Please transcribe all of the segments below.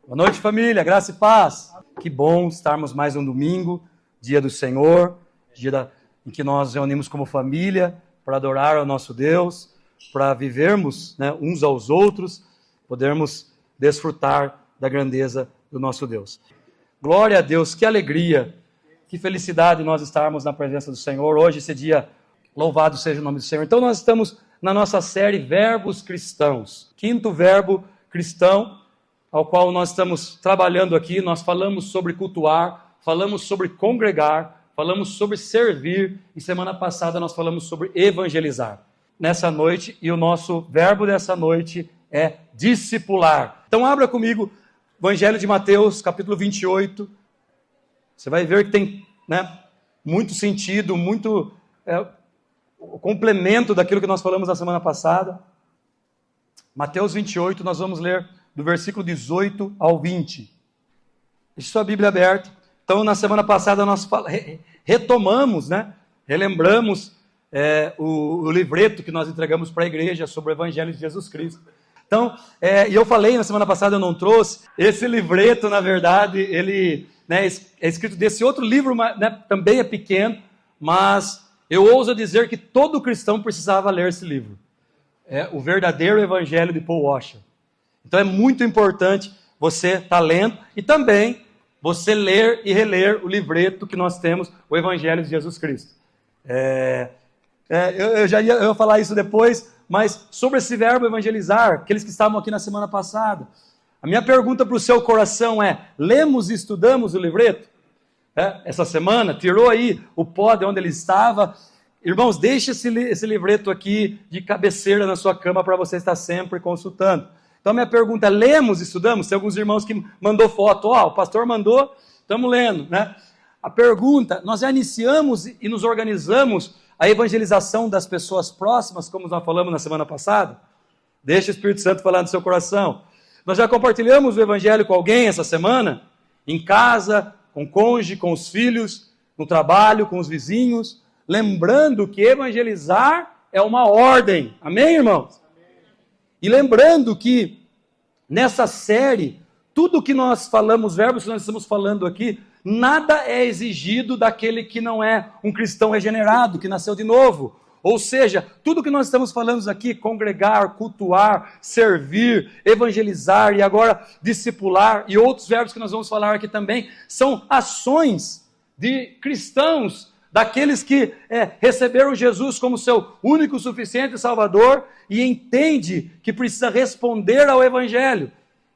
Boa noite, família, graça e paz. Que bom estarmos mais um domingo, dia do Senhor, em que nós reunimos como família para adorar ao nosso Deus, para vivermos, uns aos outros, podermos desfrutar da grandeza do nosso Deus. Glória a Deus, que alegria, que felicidade nós estarmos na presença do Senhor. Hoje, esse dia, louvado seja o nome do Senhor. Então, nós estamos na nossa série Verbos Cristãos, quinto verbo cristão, ao qual nós estamos trabalhando aqui. Nós falamos sobre cultuar, falamos sobre congregar, falamos sobre servir, e semana passada nós falamos sobre evangelizar. Nessa noite, e o nosso verbo dessa noite é discipular. Então abra comigo Evangelho de Mateus, capítulo 28. Você vai ver que tem muito sentido, muito o complemento daquilo que nós falamos na semana passada. Mateus 28, nós vamos ler do versículo 18 ao 20. Deixe sua Bíblia aberta. Então, na semana passada, nós retomamos, relembramos o livreto que nós entregamos para a igreja sobre o Evangelho de Jesus Cristo. Então, e eu falei na semana passada, eu não trouxe, esse livreto, na verdade, ele é escrito desse outro livro, também é pequeno, mas eu ouso dizer que todo cristão precisava ler esse livro. É o verdadeiro Evangelho de Paul Washer. Então é muito importante você estar lendo e também você ler e reler o livreto que nós temos, o Evangelho de Jesus Cristo. Eu ia falar isso depois, mas sobre esse verbo evangelizar, aqueles que estavam aqui na semana passada, a minha pergunta para o seu coração é: lemos e estudamos o livreto? Essa semana, tirou aí o pó de onde ele estava? Irmãos, deixe esse livreto aqui de cabeceira na sua cama para você estar sempre consultando. Então, minha pergunta é: lemos, estudamos? Tem alguns irmãos que mandou foto. O pastor mandou, estamos lendo, A pergunta: nós já iniciamos e nos organizamos a evangelização das pessoas próximas, como nós falamos na semana passada? Deixa o Espírito Santo falar no seu coração. Nós já compartilhamos o evangelho com alguém essa semana? Em casa, com o cônjuge, com os filhos, no trabalho, com os vizinhos? Lembrando que evangelizar é uma ordem. Amém, irmãos? E lembrando que nessa série, tudo que nós falamos, verbos que nós estamos falando aqui, nada é exigido daquele que não é um cristão regenerado, que nasceu de novo. Ou seja, tudo que nós estamos falando aqui, congregar, cultuar, servir, evangelizar e agora discipular, e outros verbos que nós vamos falar aqui também, são ações de cristãos, daqueles que receberam Jesus como seu único, suficiente Salvador e entende que precisa responder ao Evangelho.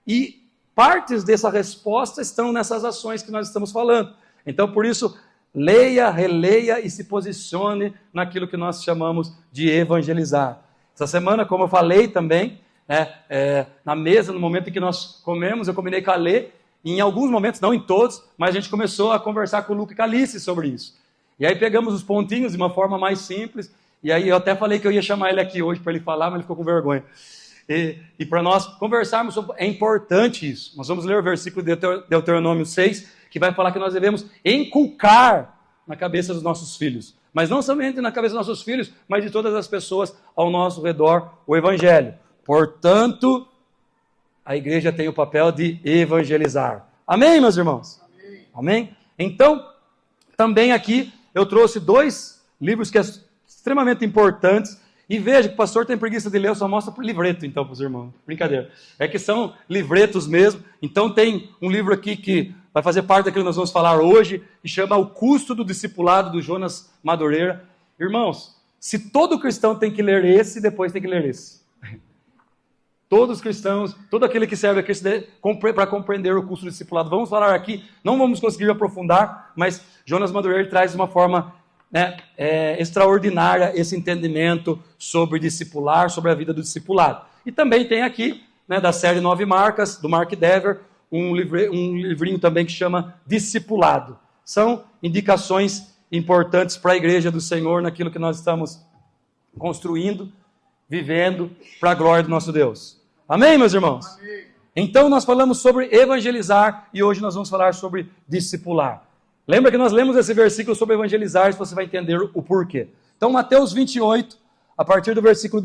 E partes dessa resposta estão nessas ações que nós estamos falando. Então, por isso, leia, releia e se posicione naquilo que nós chamamos de evangelizar. Essa semana, como eu falei também, na mesa, no momento em que nós comemos, eu combinei com a Lê, e em alguns momentos, não em todos, mas a gente começou a conversar com o Luca Calice sobre isso. E aí pegamos os pontinhos de uma forma mais simples, e aí eu até falei que eu ia chamar ele aqui hoje para ele falar, mas ele ficou com vergonha. E para nós conversarmos sobre... É importante isso. Nós vamos ler o versículo de Deuteronômio 6, que vai falar que nós devemos inculcar na cabeça dos nossos filhos. Mas não somente na cabeça dos nossos filhos, mas de todas as pessoas ao nosso redor, o Evangelho. Portanto, a igreja tem o papel de evangelizar. Amém, meus irmãos? Amém? Então, também aqui eu trouxe 2 livros que são extremamente importantes. E veja que o pastor tem preguiça de ler, eu só mostro por livreto, então, para os irmãos. Brincadeira. É que são livretos mesmo. Então tem um livro aqui que vai fazer parte daquilo que nós vamos falar hoje, e chama O Custo do Discipulado, do Jonas Madureira. Irmãos, se todo cristão tem que ler esse, depois tem que ler esse. Todos os cristãos, todo aquele que serve a Cristo para compreender o custo do discipulado. Vamos falar aqui, não vamos conseguir aprofundar, mas Jonas Madureira traz de uma forma extraordinária esse entendimento sobre discipular, sobre a vida do discipulado. E também tem aqui, da série 9 Marcas, do Mark Dever, um livrinho também que chama Discipulado. São indicações importantes para a igreja do Senhor naquilo que nós estamos construindo, vivendo para a glória do nosso Deus. Amém, meus irmãos? Amém. Então nós falamos sobre evangelizar e hoje nós vamos falar sobre discipular. Lembra que nós lemos esse versículo sobre evangelizar, e você vai entender o porquê. Então, Mateus 28, a partir do versículo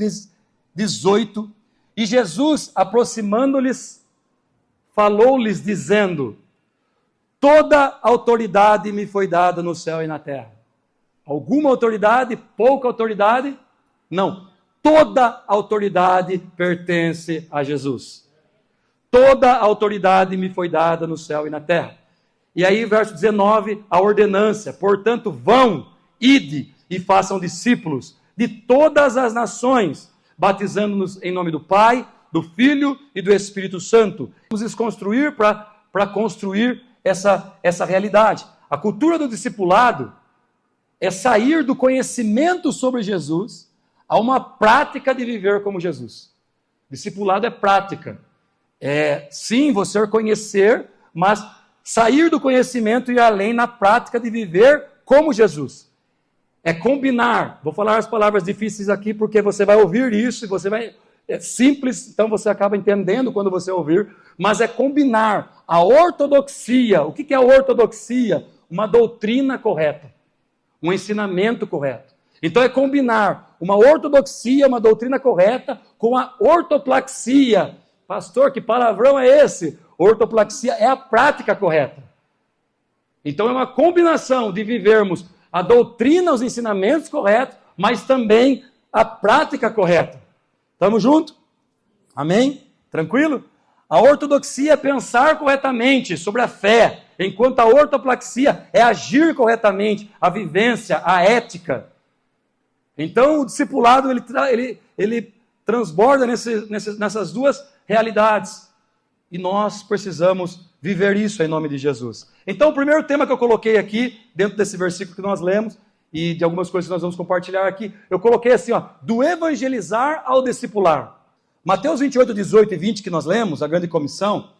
18, e Jesus, aproximando-lhes, falou-lhes dizendo: toda autoridade me foi dada no céu e na terra. Alguma autoridade? Pouca autoridade? Não. Toda autoridade pertence a Jesus. Toda autoridade me foi dada no céu e na terra. E aí, verso 19, a ordenância. Portanto, vão, ide e façam discípulos de todas as nações, batizando-nos em nome do Pai, do Filho e do Espírito Santo. Vamos desconstruir para construir essa realidade. A cultura do discipulado é sair do conhecimento sobre Jesus a uma prática de viver como Jesus. Discipulado é prática. É, sim, você conhecer, mas sair do conhecimento e ir além na prática de viver como Jesus. É combinar. Vou falar as palavras difíceis aqui porque você vai ouvir isso e você vai... É simples, então você acaba entendendo quando você ouvir, mas é combinar a ortodoxia. O que é a ortodoxia? Uma doutrina correta, um ensinamento correto. Então é combinar uma ortodoxia, uma doutrina correta, com a ortoplaxia. Pastor, que palavrão é esse? Ortoplaxia é a prática correta. Então é uma combinação de vivermos a doutrina, os ensinamentos corretos, mas também a prática correta. Estamos juntos? Amém? Tranquilo? A ortodoxia é pensar corretamente sobre a fé, enquanto a ortoplaxia é agir corretamente, a vivência, a ética. Então o discipulado ele transborda nessas duas realidades. E nós precisamos viver isso em nome de Jesus. Então o primeiro tema que eu coloquei aqui, dentro desse versículo que nós lemos, e de algumas coisas que nós vamos compartilhar aqui, eu coloquei assim, do evangelizar ao discipular. Mateus 28, 18 e 20 que nós lemos, a grande comissão,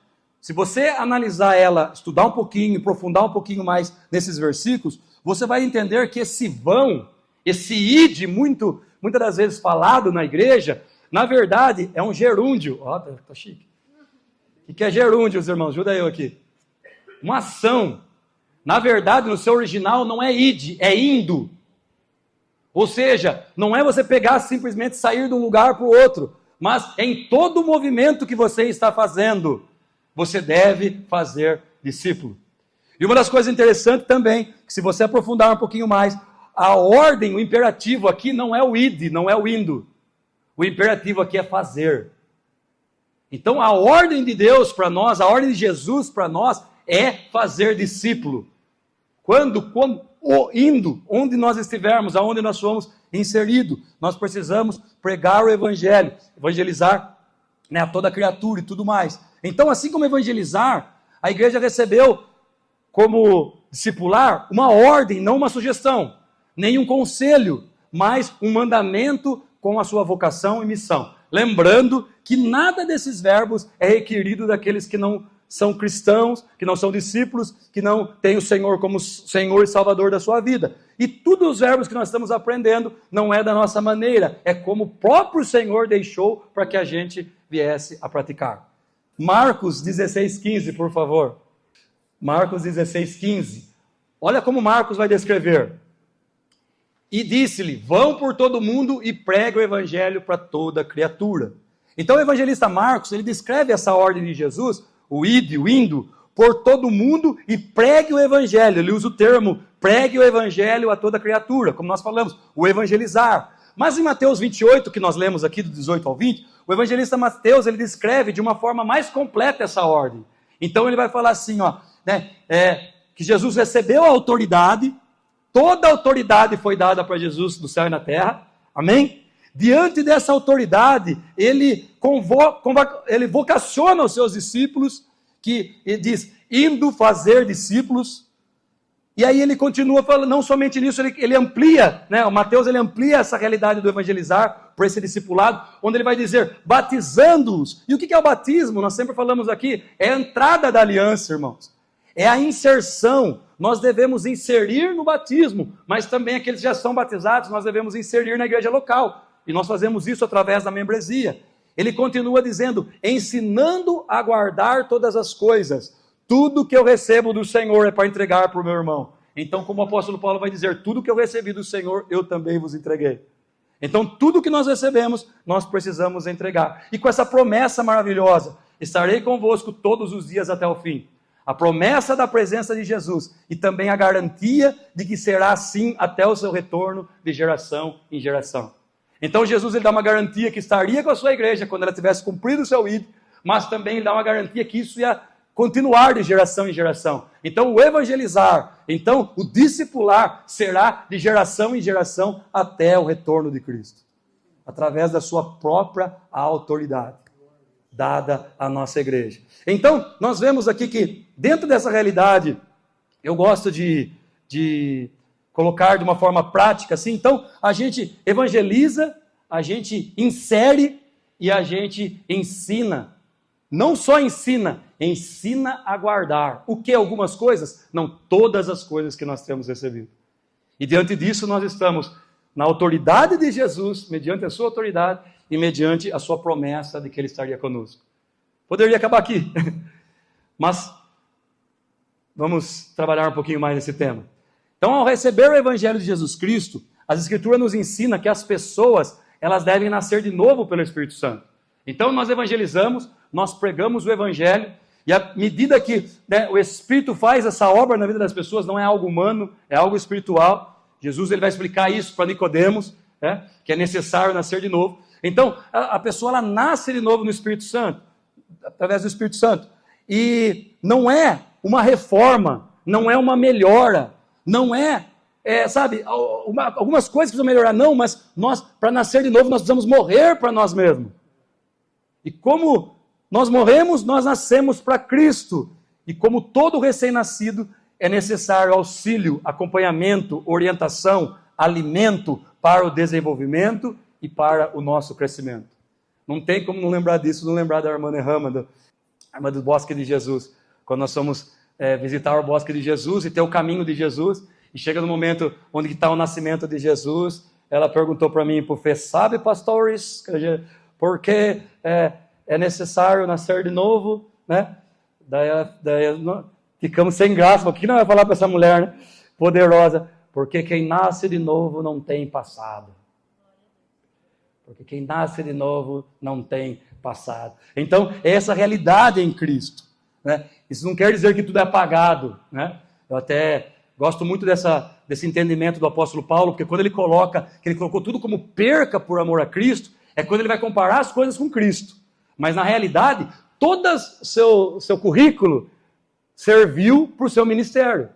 se você analisar ela, estudar um pouquinho, aprofundar um pouquinho mais nesses versículos, você vai entender que esse vão, esse ide, muitas das vezes falado na igreja, na verdade é um gerúndio. Ó, tá chique. O que é gerúndio, os irmãos? Ajuda eu aqui. Uma ação. Na verdade, no seu original não é ide, é indo. Ou seja, não é você pegar simplesmente sair de um lugar para o outro, mas em todo o movimento que você está fazendo, você deve fazer discípulo. E uma das coisas interessantes também, que se você aprofundar um pouquinho mais, a ordem, o imperativo aqui não é o ide, não é o indo. O imperativo aqui é fazer. Então a ordem de Deus para nós, a ordem de Jesus para nós é fazer discípulo. Quando indo, onde nós estivermos, aonde nós somos inseridos, nós precisamos pregar o evangelho, evangelizar, né, a toda criatura e tudo mais. Então, assim como evangelizar, a igreja recebeu como discipular uma ordem, não uma sugestão, nem um conselho, mas um mandamento com a sua vocação e missão. Lembrando que nada desses verbos é requerido daqueles que não são cristãos, que não são discípulos, que não têm o Senhor como Senhor e Salvador da sua vida. E todos os verbos que nós estamos aprendendo não é da nossa maneira, é como o próprio Senhor deixou para que a gente viesse a praticar. Marcos 16,15, por favor. Marcos 16,15. Olha como Marcos vai descrever. E disse-lhe, vão por todo mundo e pregue o evangelho para toda criatura. Então o evangelista Marcos, ele descreve essa ordem de Jesus, o ide, o indo, por todo mundo e pregue o evangelho. Ele usa o termo, pregue o evangelho a toda criatura, como nós falamos, o evangelizar. Mas em Mateus 28, que nós lemos aqui do 18 ao 20, o evangelista Mateus, ele descreve de uma forma mais completa essa ordem. Então ele vai falar assim, que Jesus recebeu a autoridade, toda a autoridade foi dada para Jesus do céu e na terra, amém? Diante dessa autoridade, ele vocaciona os seus discípulos, que ele diz, indo fazer discípulos, e aí ele continua falando, não somente nisso, ele amplia, o Mateus ele amplia essa realidade do evangelizar por esse discipulado, onde ele vai dizer, batizando-os. E o que é o batismo? Nós sempre falamos aqui, é a entrada da aliança, irmãos. É a inserção. Nós devemos inserir no batismo, mas também aqueles que já são batizados, nós devemos inserir na igreja local. E nós fazemos isso através da membresia. Ele continua dizendo, ensinando a guardar todas as coisas. Tudo que eu recebo do Senhor é para entregar para o meu irmão. Então, como o apóstolo Paulo vai dizer, tudo que eu recebi do Senhor, eu também vos entreguei. Então, tudo que nós recebemos, nós precisamos entregar. E com essa promessa maravilhosa, estarei convosco todos os dias até o fim. A promessa da presença de Jesus e também a garantia de que será assim até o seu retorno de geração em geração. Então Jesus ele dá uma garantia que estaria com a sua igreja quando ela tivesse cumprido o seu ID, mas também ele dá uma garantia que isso ia continuar de geração em geração. Então o evangelizar, então o discipular será de geração em geração até o retorno de Cristo, através da sua própria autoridade dada à nossa igreja. Então, nós vemos aqui que, dentro dessa realidade, eu gosto de colocar de uma forma prática, assim, então, a gente evangeliza, a gente insere e a gente ensina. Não só ensina, ensina a guardar. O que? Algumas coisas? Não, todas as coisas que nós temos recebido. E diante disso, nós estamos na autoridade de Jesus, mediante a sua autoridade, e mediante a sua promessa de que Ele estaria conosco. Poderia acabar aqui, mas vamos trabalhar um pouquinho mais nesse tema. Então, ao receber o Evangelho de Jesus Cristo, as Escrituras nos ensinam que as pessoas, elas devem nascer de novo pelo Espírito Santo. Então, nós evangelizamos, nós pregamos o Evangelho, e à medida que o Espírito faz essa obra na vida das pessoas, não é algo humano, é algo espiritual. Jesus ele vai explicar isso para Nicodemos, que é necessário nascer de novo. Então, a pessoa ela nasce de novo no Espírito Santo, através do Espírito Santo. E não é uma reforma, não é uma melhora, não sabe, algumas coisas precisam melhorar, não, mas nós, para nascer de novo, nós precisamos morrer para nós mesmos. E como nós morremos, nós nascemos para Cristo. E como todo recém-nascido, é necessário auxílio, acompanhamento, orientação, alimento para o desenvolvimento e para o nosso crescimento. Não tem como não lembrar disso, não lembrar da irmã Nehama, a irmã do Bosque de Jesus. Quando nós fomos visitar o Bosque de Jesus e ter o caminho de Jesus, e chega no momento onde está o nascimento de Jesus, ela perguntou para mim, Fê, sabe, pastores, porque é necessário nascer de novo, né? Daí ficamos sem graça, o que não vai falar para essa mulher, né? Poderosa, porque quem nasce de novo não tem passado. Porque quem nasce de novo não tem passado. Então, é essa realidade em Cristo, né? Isso não quer dizer que tudo é apagado, né? Eu até gosto muito desse entendimento do apóstolo Paulo, porque quando ele coloca, que ele colocou tudo como perca por amor a Cristo, é quando ele vai comparar as coisas com Cristo. Mas na realidade, todo o seu currículo serviu para o seu ministério.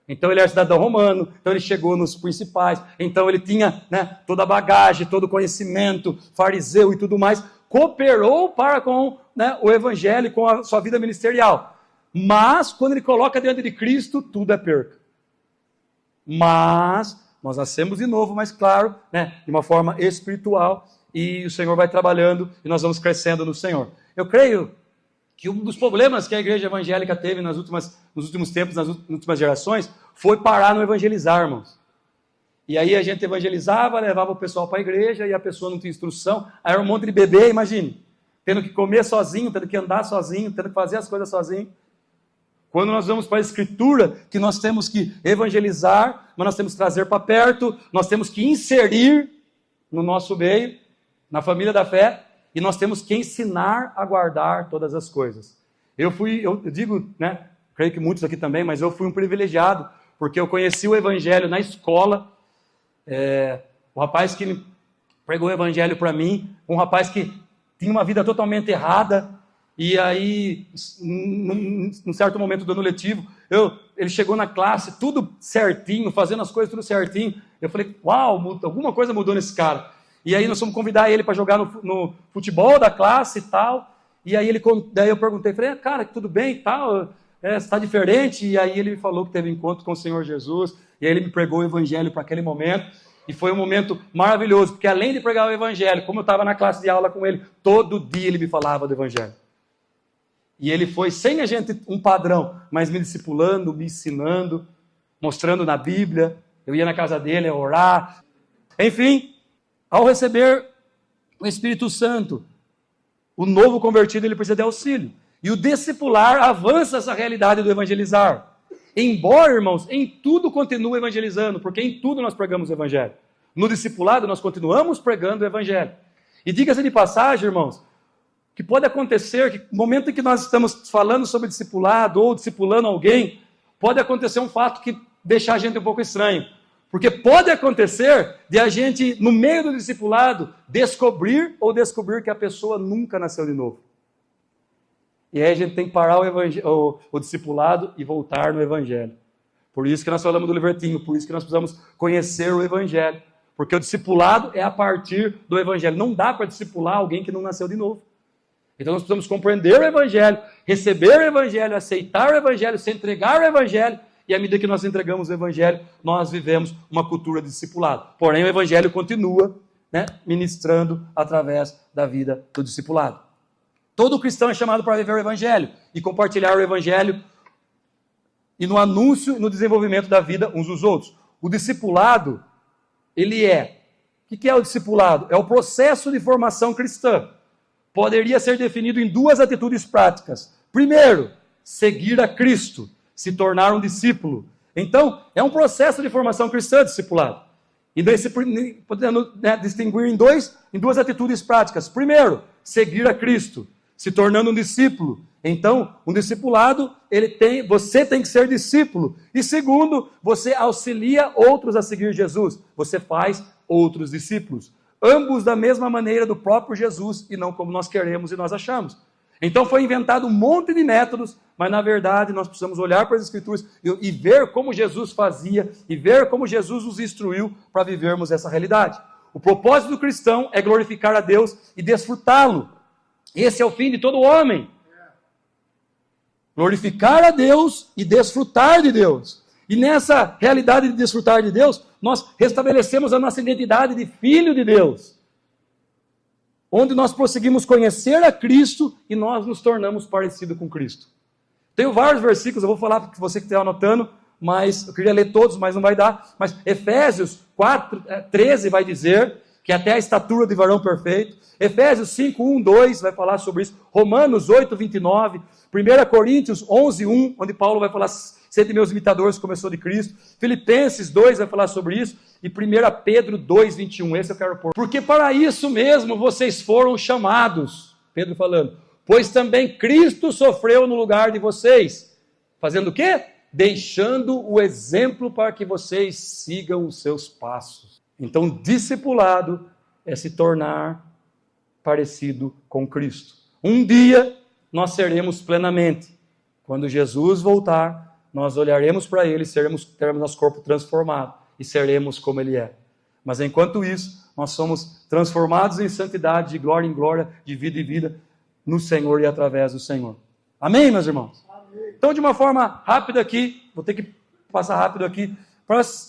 Então ele era cidadão romano, então ele chegou nos principais, então ele tinha toda a bagagem, todo o conhecimento, fariseu e tudo mais, cooperou para com o evangelho, com a sua vida ministerial. Mas quando ele coloca diante de Cristo, tudo é perca. Mas nós nascemos de novo, mas claro, de uma forma espiritual, e o Senhor vai trabalhando e nós vamos crescendo no Senhor. Eu creio que um dos problemas que a igreja evangélica teve nos últimos tempos, nas últimas gerações, foi parar no evangelizar, irmãos. E aí a gente evangelizava, levava o pessoal para a igreja, e a pessoa não tinha instrução, aí era um monte de bebê, imagine, tendo que comer sozinho, tendo que andar sozinho, tendo que fazer as coisas sozinho. Quando nós vamos para a Escritura, que nós temos que evangelizar, mas nós temos que trazer para perto, nós temos que inserir no nosso meio, na família da fé, e nós temos que ensinar a guardar todas as coisas. Eu digo, creio que muitos aqui também, mas eu fui um privilegiado, porque eu conheci o Evangelho na escola. O rapaz que pregou o Evangelho para mim, um rapaz que tinha uma vida totalmente errada, e aí, num certo momento do ano letivo, ele chegou na classe, tudo certinho, fazendo as coisas tudo certinho. Eu falei, uau, alguma coisa mudou nesse cara. E aí nós fomos convidar ele para jogar no futebol da classe e tal. E aí daí eu perguntei, falei, cara, tudo bem e tal? Você está diferente? E aí ele me falou que teve encontro com o Senhor Jesus. E aí ele me pregou o Evangelho para aquele momento. E foi um momento maravilhoso, porque além de pregar o Evangelho, como eu estava na classe de aula com ele, todo dia ele me falava do Evangelho. E ele foi, sem a gente um padrão, mas me discipulando, me ensinando, mostrando na Bíblia. Eu ia na casa dele a orar. Enfim, ao receber o Espírito Santo, o novo convertido ele precisa de auxílio. E o discipular avança essa realidade do evangelizar. Embora, irmãos, em tudo continua evangelizando, porque em tudo nós pregamos o Evangelho. No discipulado nós continuamos pregando o Evangelho. E diga-se de passagem, irmãos, que pode acontecer, que no momento em que nós estamos falando sobre discipulado ou discipulando alguém, pode acontecer um fato que deixa a gente um pouco estranho. Porque pode acontecer de a gente, no meio do discipulado, descobrir que a pessoa nunca nasceu de novo. E aí a gente tem que parar o discipulado e voltar no Evangelho. Por isso que nós falamos do livretinho, por isso que nós precisamos conhecer o Evangelho. Porque o discipulado é a partir do Evangelho. Não dá para discipular alguém que não nasceu de novo. Então nós precisamos compreender o Evangelho, receber o Evangelho, aceitar o Evangelho, se entregar ao Evangelho. E à medida que nós entregamos o Evangelho, nós vivemos uma cultura de discipulado. Porém, o Evangelho continua, né, ministrando através da vida do discipulado. Todo cristão é chamado para viver o Evangelho e compartilhar o Evangelho e no anúncio e no desenvolvimento da vida uns dos outros. O discipulado, ele é... O que é o discipulado? É o processo de formação cristã. Poderia ser definido em duas atitudes práticas. Primeiro, seguir a Cristo, se tornar um discípulo. Então, é um processo de formação cristã, discipulado. E podemos, né, distinguir em duas atitudes práticas. Primeiro, seguir a Cristo, se tornando um discípulo. Então, um discipulado, você tem que ser discípulo. E segundo, você auxilia outros a seguir Jesus. Você faz outros discípulos. Ambos da mesma maneira do próprio Jesus e não como nós queremos e nós achamos. Então foi inventado um monte de métodos, mas na verdade nós precisamos olhar para as Escrituras e ver como Jesus fazia e ver como Jesus nos instruiu para vivermos essa realidade. O propósito do cristão é glorificar a Deus e desfrutá-lo. Esse é o fim de todo homem. Glorificar a Deus e desfrutar de Deus. E nessa realidade de desfrutar de Deus, nós restabelecemos a nossa identidade de filho de Deus. Onde nós prosseguimos conhecer a Cristo e nós nos tornamos parecidos com Cristo. Tenho vários versículos, eu vou falar para você que está anotando, mas eu queria ler todos, mas não vai dar. Mas Efésios 4:13 vai dizer que até a estatura de varão perfeito. Efésios 5:1-2 vai falar sobre isso. Romanos 8:29. 1 Coríntios 11:1, onde Paulo vai falar, sede meus imitadores, como eu sou de Cristo. Filipenses 2 vai falar sobre isso. E 1 Pedro 2:21, esse eu quero pôr. Porque para isso mesmo vocês foram chamados, Pedro falando, pois também Cristo sofreu no lugar de vocês. Fazendo o quê? Deixando o exemplo para que vocês sigam os seus passos. Então, discipulado é se tornar parecido com Cristo. Um dia nós seremos plenamente. Quando Jesus voltar, nós olharemos para Ele, teremos nosso corpo transformado e seremos como Ele é. Mas enquanto isso, nós somos transformados em santidade, de glória em glória, de vida em vida, no Senhor e através do Senhor. Amém, meus irmãos? Amém. Então, de uma forma rápida aqui, vou ter que passar rápido aqui,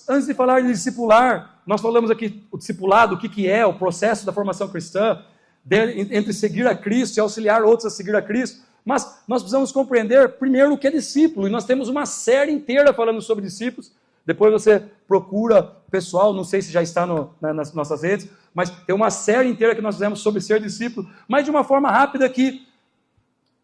antes de falar de discipular, nós falamos aqui o discipulado, o que é, o processo da formação cristã, entre seguir a Cristo e auxiliar outros a seguir a Cristo. Mas nós precisamos compreender primeiro o que é discípulo, e nós temos uma série inteira falando sobre discípulos. Depois você procura pessoal, não sei se já está nas nossas redes, mas tem uma série inteira que nós fizemos sobre ser discípulo. Mas de uma forma rápida aqui,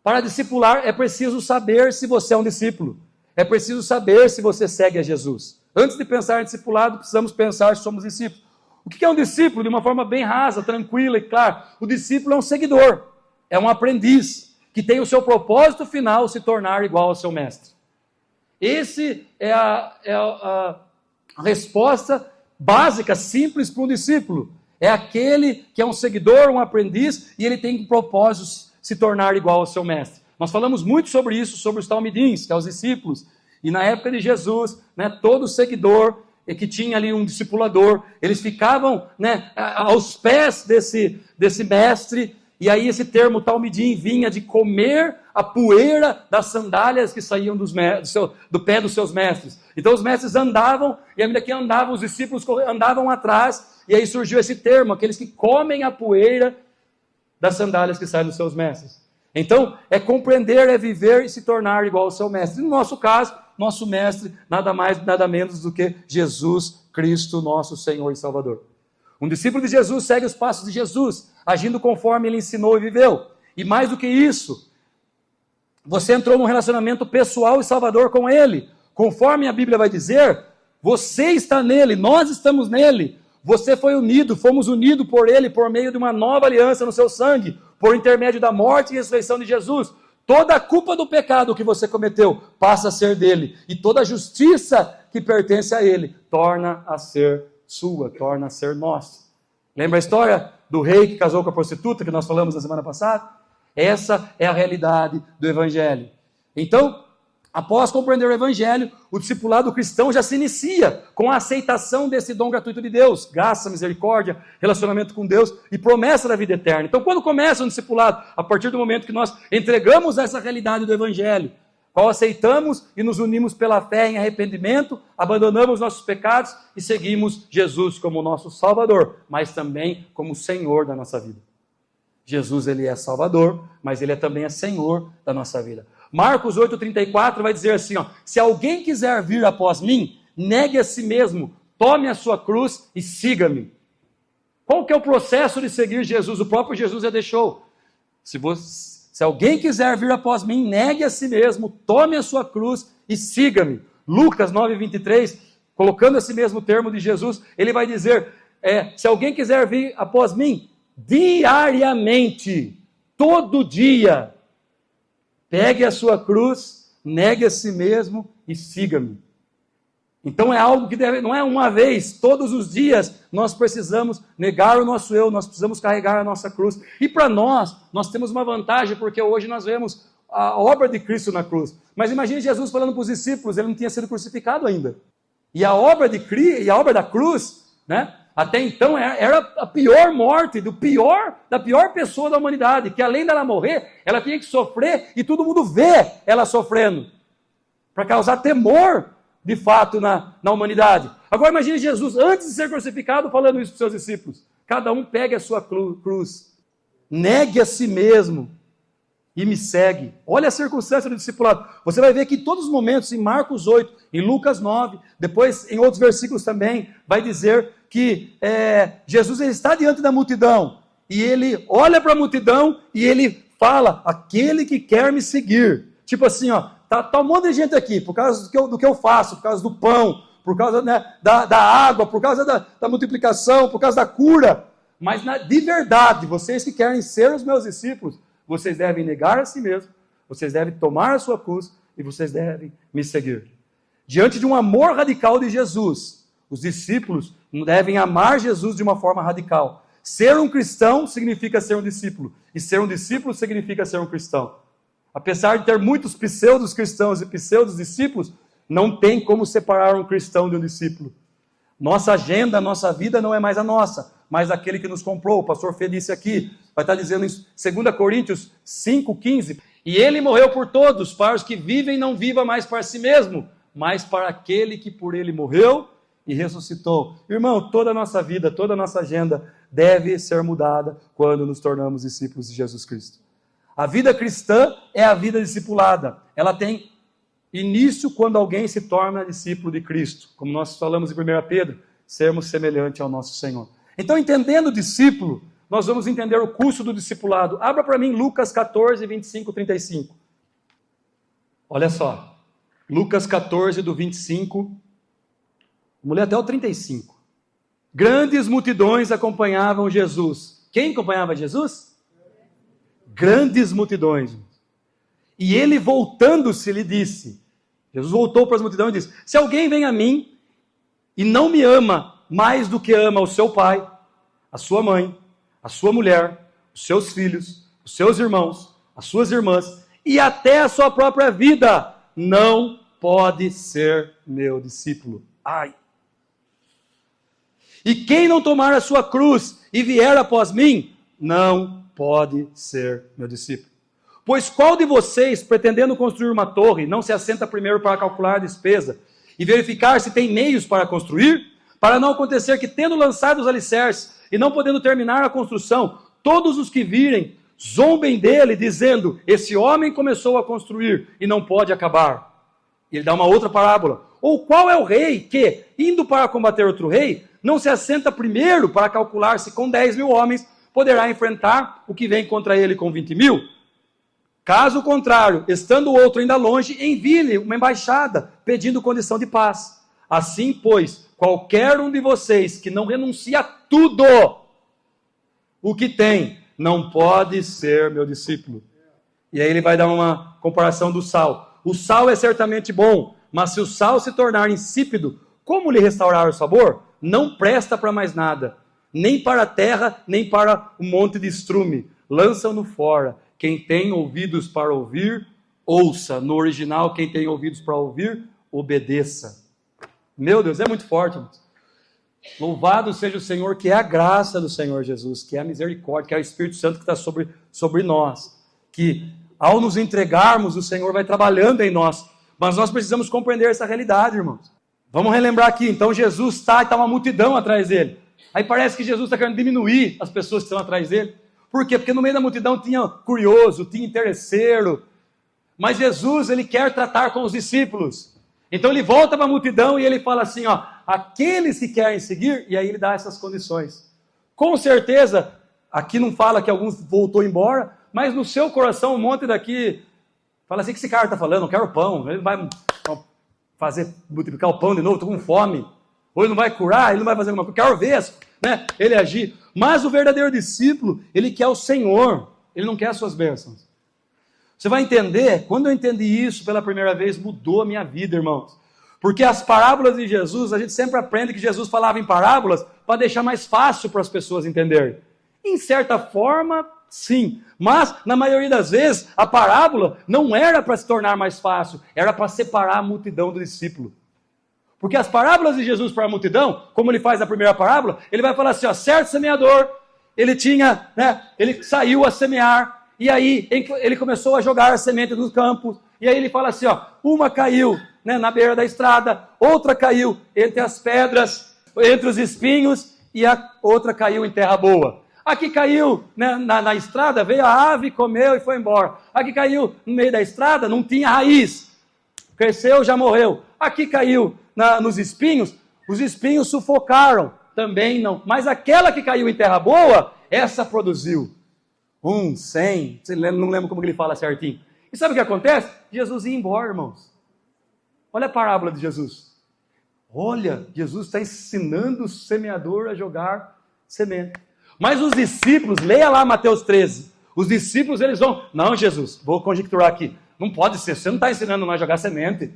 para discipular é preciso saber se você é um discípulo. É preciso saber se você segue a Jesus. Antes de pensar em discipulado, precisamos pensar se somos discípulos. O que é um discípulo? De uma forma bem rasa, tranquila e clara. O discípulo é um seguidor, é um aprendiz, que tem o seu propósito final se tornar igual ao seu mestre. Esse é a resposta básica, simples para um discípulo. É aquele que é um seguidor, um aprendiz, e ele tem propósitos se tornar igual ao seu mestre. Nós falamos muito sobre isso, sobre os talmidins, que são os discípulos. E na época de Jesus, né, todo seguidor que tinha ali um discipulador, eles ficavam, né, aos pés desse mestre. E aí esse termo talmidim vinha de comer a poeira das sandálias que saíam do pé dos seus mestres. Então os mestres andavam, e à medida que andavam, os discípulos andavam atrás, e aí surgiu esse termo, aqueles que comem a poeira das sandálias que saem dos seus mestres. Então, é compreender, é viver e se tornar igual ao seu mestre. No nosso caso, nosso mestre, nada mais, nada menos do que Jesus Cristo, nosso Senhor e Salvador. Um discípulo de Jesus segue os passos de Jesus, agindo conforme ele ensinou e viveu. E mais do que isso, você entrou num relacionamento pessoal e salvador com ele. Conforme a Bíblia vai dizer, você está nele, nós estamos nele. Você foi unido, fomos unidos por ele por meio de uma nova aliança no seu sangue, por intermédio da morte e ressurreição de Jesus, toda a culpa do pecado que você cometeu passa a ser dele, e toda a justiça que pertence a ele torna a ser sua, torna a ser nossa. Lembra a história do rei que casou com a prostituta, que nós falamos na semana passada? Essa é a realidade do Evangelho. Então, após compreender o Evangelho, o discipulado cristão já se inicia com a aceitação desse dom gratuito de Deus, graça, misericórdia, relacionamento com Deus e promessa da vida eterna. Então, quando começa o discipulado? A partir do momento que nós entregamos essa realidade do Evangelho, qual aceitamos e nos unimos pela fé em arrependimento, abandonamos nossos pecados e seguimos Jesus como nosso Salvador, mas também como Senhor da nossa vida. Jesus, ele é Salvador, mas ele é também Senhor da nossa vida. Marcos 8,34 vai dizer assim, se alguém quiser vir após mim, negue a si mesmo, tome a sua cruz e siga-me. Qual que é o processo de seguir Jesus? O próprio Jesus já deixou. Se alguém quiser vir após mim, negue a si mesmo, tome a sua cruz e siga-me. Lucas 9,23, colocando esse mesmo termo de Jesus, ele vai dizer, se alguém quiser vir após mim, diariamente, todo dia, pegue a sua cruz, negue a si mesmo e siga-me. Então é algo que não é uma vez, todos os dias nós precisamos negar o nosso eu, nós precisamos carregar a nossa cruz. E para nós temos uma vantagem, porque hoje nós vemos a obra de Cristo na cruz. Mas imagine Jesus falando para os discípulos, ele não tinha sido crucificado ainda. E a obra da cruz, né? Até então era a pior morte da pior pessoa da humanidade, que além dela morrer, ela tinha que sofrer e todo mundo vê ela sofrendo, para causar temor de fato na humanidade. Agora imagine Jesus, antes de ser crucificado, falando isso para os seus discípulos: cada um pegue a sua cruz, negue a si mesmo e me segue. Olha a circunstância do discipulado. Você vai ver que em todos os momentos, em Marcos 8, em Lucas 9, depois em outros versículos também, vai dizer que Jesus ele está diante da multidão, e ele olha para a multidão e ele fala: aquele que quer me seguir. Tipo assim, tá um monte de gente aqui, por causa do que eu faço, por causa do pão, por causa, né, da água, por causa da multiplicação, por causa da cura. Mas de verdade, vocês que querem ser os meus discípulos, vocês devem negar a si mesmo, vocês devem tomar a sua cruz e vocês devem me seguir. Diante de um amor radical de Jesus, os discípulos devem amar Jesus de uma forma radical. Ser um cristão significa ser um discípulo, e ser um discípulo significa ser um cristão. Apesar de ter muitos pseudos cristãos e pseudos discípulos, não tem como separar um cristão de um discípulo. Nossa agenda, nossa vida não é mais a nossa, mas aquele que nos comprou. O pastor Fê disse aqui, vai estar dizendo em 2 Coríntios 5,15, e ele morreu por todos, para os que vivem não viva mais para si mesmo, mas para aquele que por ele morreu e ressuscitou. Irmão, toda a nossa vida, toda a nossa agenda deve ser mudada quando nos tornamos discípulos de Jesus Cristo. A vida cristã é a vida discipulada. Ela tem início quando alguém se torna discípulo de Cristo. Como nós falamos em 1 Pedro, sermos semelhantes ao nosso Senhor. Então, entendendo o discípulo, nós vamos entender o curso do discipulado. Abra para mim Lucas 14, 25, 35. Olha só. Lucas 14, do 25. Vamos ler até o 35. Grandes multidões acompanhavam Jesus. Quem acompanhava Jesus? Grandes multidões. E ele, voltando-se, lhe disse, Jesus voltou para as multidões e disse: se alguém vem a mim e não me ama mais do que ama o seu pai, a sua mãe, a sua mulher, os seus filhos, os seus irmãos, as suas irmãs e até a sua própria vida, não pode ser meu discípulo. Ai! E quem não tomar a sua cruz e vier após mim, não pode ser meu discípulo. Pois qual de vocês, pretendendo construir uma torre, não se assenta primeiro para calcular a despesa e verificar se tem meios para construir? Para não acontecer que, tendo lançado os alicerces e não podendo terminar a construção, todos os que virem zombem dele, dizendo: esse homem começou a construir e não pode acabar. Ele dá uma outra parábola. Ou qual é o rei que, indo para combater outro rei, não se assenta primeiro para calcular se com 10.000 homens poderá enfrentar o que vem contra ele com 20.000? Caso contrário, estando o outro ainda longe, envie-lhe uma embaixada, pedindo condição de paz. Assim, pois, qualquer um de vocês que não renuncia a tudo o que tem, não pode ser meu discípulo. E aí ele vai dar uma comparação do sal. O sal é certamente bom, mas se o sal se tornar insípido, como lhe restaurar o sabor? Não presta para mais nada, nem para a terra, nem para o monte de estrume. Lançam-no fora. Quem tem ouvidos para ouvir, ouça. No original, quem tem ouvidos para ouvir, obedeça. Meu Deus, é muito forte, irmãos. Louvado seja o Senhor, que é a graça do Senhor Jesus, que é a misericórdia, que é o Espírito Santo que está sobre nós. Que ao nos entregarmos, o Senhor vai trabalhando em nós. Mas nós precisamos compreender essa realidade, irmãos. Vamos relembrar aqui. Então Jesus está uma multidão atrás dele. Aí parece que Jesus está querendo diminuir as pessoas que estão atrás dele. Por quê? Porque no meio da multidão tinha curioso, tinha interesseiro. Mas Jesus, ele quer tratar com os discípulos. Então ele volta para a multidão e ele fala assim, ó, aqueles que querem seguir, e aí ele dá essas condições. Com certeza, aqui não fala que alguns voltou embora, mas no seu coração um monte daqui fala assim, que esse cara está falando, não quero pão, ele vai multiplicar o pão de novo, estou com fome, ou ele não vai curar, ele não vai fazer alguma coisa, quero ver, né, ele agir. Mas o verdadeiro discípulo, ele quer o Senhor, ele não quer as suas bênçãos. Você vai entender, quando eu entendi isso pela primeira vez, mudou a minha vida, irmãos. Porque as parábolas de Jesus, a gente sempre aprende que Jesus falava em parábolas para deixar mais fácil para as pessoas entenderem. Em certa forma, sim. Mas, na maioria das vezes, a parábola não era para se tornar mais fácil, era para separar a multidão do discípulo. Porque as parábolas de Jesus para a multidão, como ele faz na primeira parábola, ele vai falar assim, ó, certo semeador, ele saiu a semear, e aí ele começou a jogar a semente nos campos, e aí ele fala assim, ó, uma caiu, né, na beira da estrada, outra caiu entre as pedras, entre os espinhos, e a outra caiu em terra boa. Aqui caiu, né, na estrada, veio a ave, comeu e foi embora. Aqui caiu no meio da estrada, não tinha raiz, cresceu, já morreu. Aqui caiu nos espinhos, os espinhos sufocaram, também não. Mas aquela que caiu em terra boa, essa produziu 100, não lembro como ele fala certinho. E sabe o que acontece? Jesus ia embora, irmãos. Olha a parábola de Jesus. Olha, Jesus está ensinando o semeador a jogar semente. Mas os discípulos, leia lá Mateus 13. Os discípulos, eles vão, não, Jesus, vou conjecturar aqui. Não pode ser, você não está ensinando nós a jogar semente.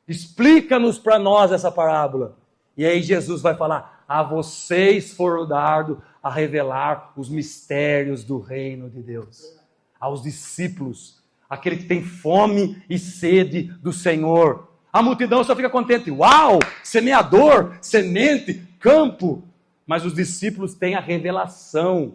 Explica-nos para nós essa parábola. E aí Jesus vai falar, a vocês foram dado a revelar os mistérios do reino de Deus. Aos discípulos, aquele que tem fome e sede do Senhor. A multidão só fica contente. Uau, semeador, semente, campo. Mas os discípulos têm a revelação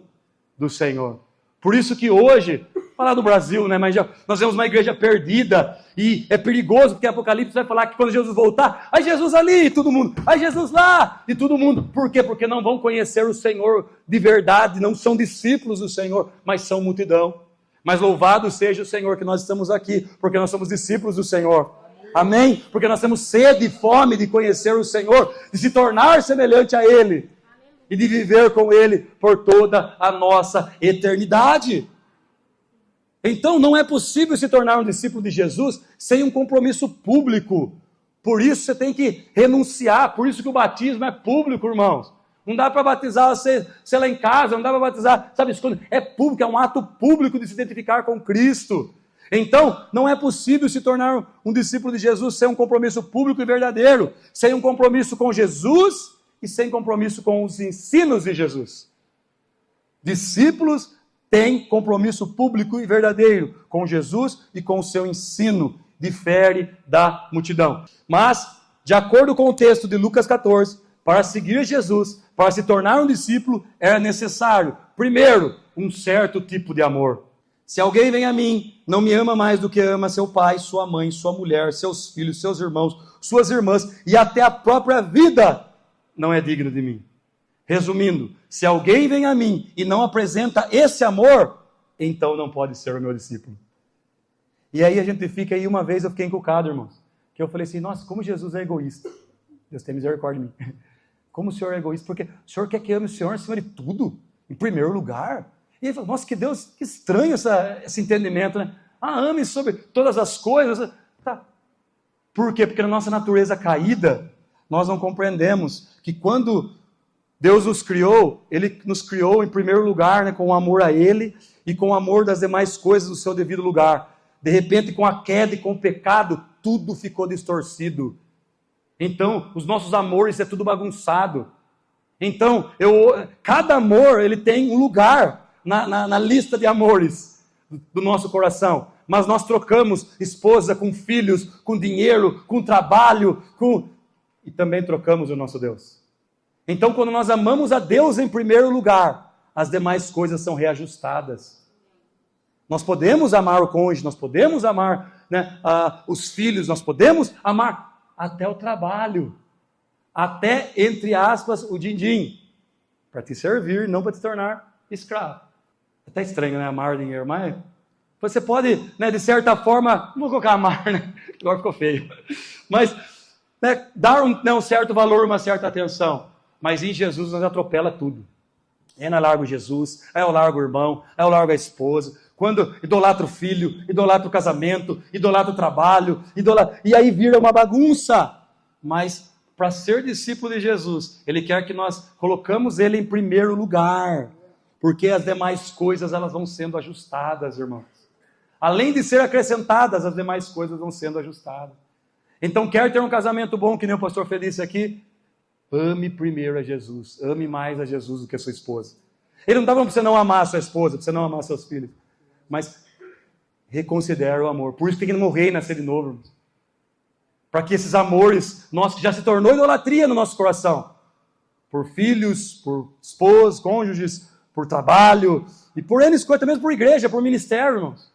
do Senhor. Por isso que hoje, falar do Brasil, né? Mas nós temos uma igreja perdida e é perigoso, porque Apocalipse vai falar que quando Jesus voltar, aí Jesus ali e todo mundo, aí Jesus lá e todo mundo. Por quê? Porque não vão conhecer o Senhor de verdade, não são discípulos do Senhor, mas são multidão. Mas louvado seja o Senhor que nós estamos aqui, porque nós somos discípulos do Senhor. Amém? Porque nós temos sede e fome de conhecer o Senhor, de se tornar semelhante a Ele. E de viver com Ele por toda a nossa eternidade. Então não é possível se tornar um discípulo de Jesus sem um compromisso público. Por isso você tem que renunciar, por isso que o batismo é público, irmãos. Não dá para batizar você lá em casa, não dá para batizar, sabe, é público, é um ato público de se identificar com Cristo. Então, não é possível se tornar um discípulo de Jesus sem um compromisso público e verdadeiro, sem um compromisso com Jesus e sem compromisso com os ensinos de Jesus. Discípulos têm compromisso público e verdadeiro com Jesus e com o seu ensino, difere da multidão. Mas, de acordo com o texto de Lucas 14, para seguir Jesus, para se tornar um discípulo, era necessário, primeiro, um certo tipo de amor. Se alguém vem a mim, não me ama mais do que ama seu pai, sua mãe, sua mulher, seus filhos, seus irmãos, suas irmãs e até a própria vida, não é digno de mim. Resumindo, se alguém vem a mim e não apresenta esse amor, então não pode ser o meu discípulo. E aí a gente fica aí, uma vez eu fiquei encucado, irmãos, que eu falei assim, nossa, como Jesus é egoísta. Deus tem misericórdia de mim. Como o Senhor é egoísta, porque o Senhor quer que ame o Senhor acima de tudo, em primeiro lugar. E ele falou, nossa, que Deus, que estranho esse entendimento, né? Ame sobre todas as coisas. Tá. Por quê? Porque na nossa natureza caída, nós não compreendemos que quando Deus nos criou, Ele nos criou em primeiro lugar, né, com amor a Ele e com amor das demais coisas no seu devido lugar. De repente, com a queda e com o pecado, tudo ficou distorcido. Então, os nossos amores é tudo bagunçado. Então, cada amor, ele tem um lugar na lista de amores do nosso coração. Mas nós trocamos esposa com filhos, com dinheiro, com trabalho, e também trocamos o nosso Deus. Então, quando nós amamos a Deus em primeiro lugar, as demais coisas são reajustadas. Nós podemos amar o cônjuge, nós podemos amar, né, os filhos, nós podemos amar até o trabalho, até, entre aspas, o din-din, para te servir, não para te tornar escravo. É até estranho, né, amar o dinheiro, mas você pode, né, de certa forma, não vou colocar amar, né, agora ficou feio, mas né, dar um certo valor, uma certa atenção, mas em Jesus nós atropela tudo. Eu largo Jesus, eu largo o irmão, eu largo a esposa. Quando idolatra o filho, idolatra o casamento, idolatra o trabalho, e aí vira uma bagunça. Mas para ser discípulo de Jesus, Ele quer que nós colocamos Ele em primeiro lugar, porque as demais coisas elas vão sendo ajustadas, irmãos. Além de ser acrescentadas, as demais coisas vão sendo ajustadas. Então, quer ter um casamento bom, que nem o pastor Feliz disse aqui? Ame primeiro a Jesus, ame mais a Jesus do que a sua esposa. Ele não está falando para você não amar a sua esposa, para você não amar seus filhos, mas reconsidera o amor. Por isso tem que morrer e nascer de novo, irmãos. Para que esses amores, que já se tornou idolatria no nosso coração, por filhos, por esposas, cônjuges, por trabalho, e por N coisas, até mesmo por igreja, por ministério, irmãos.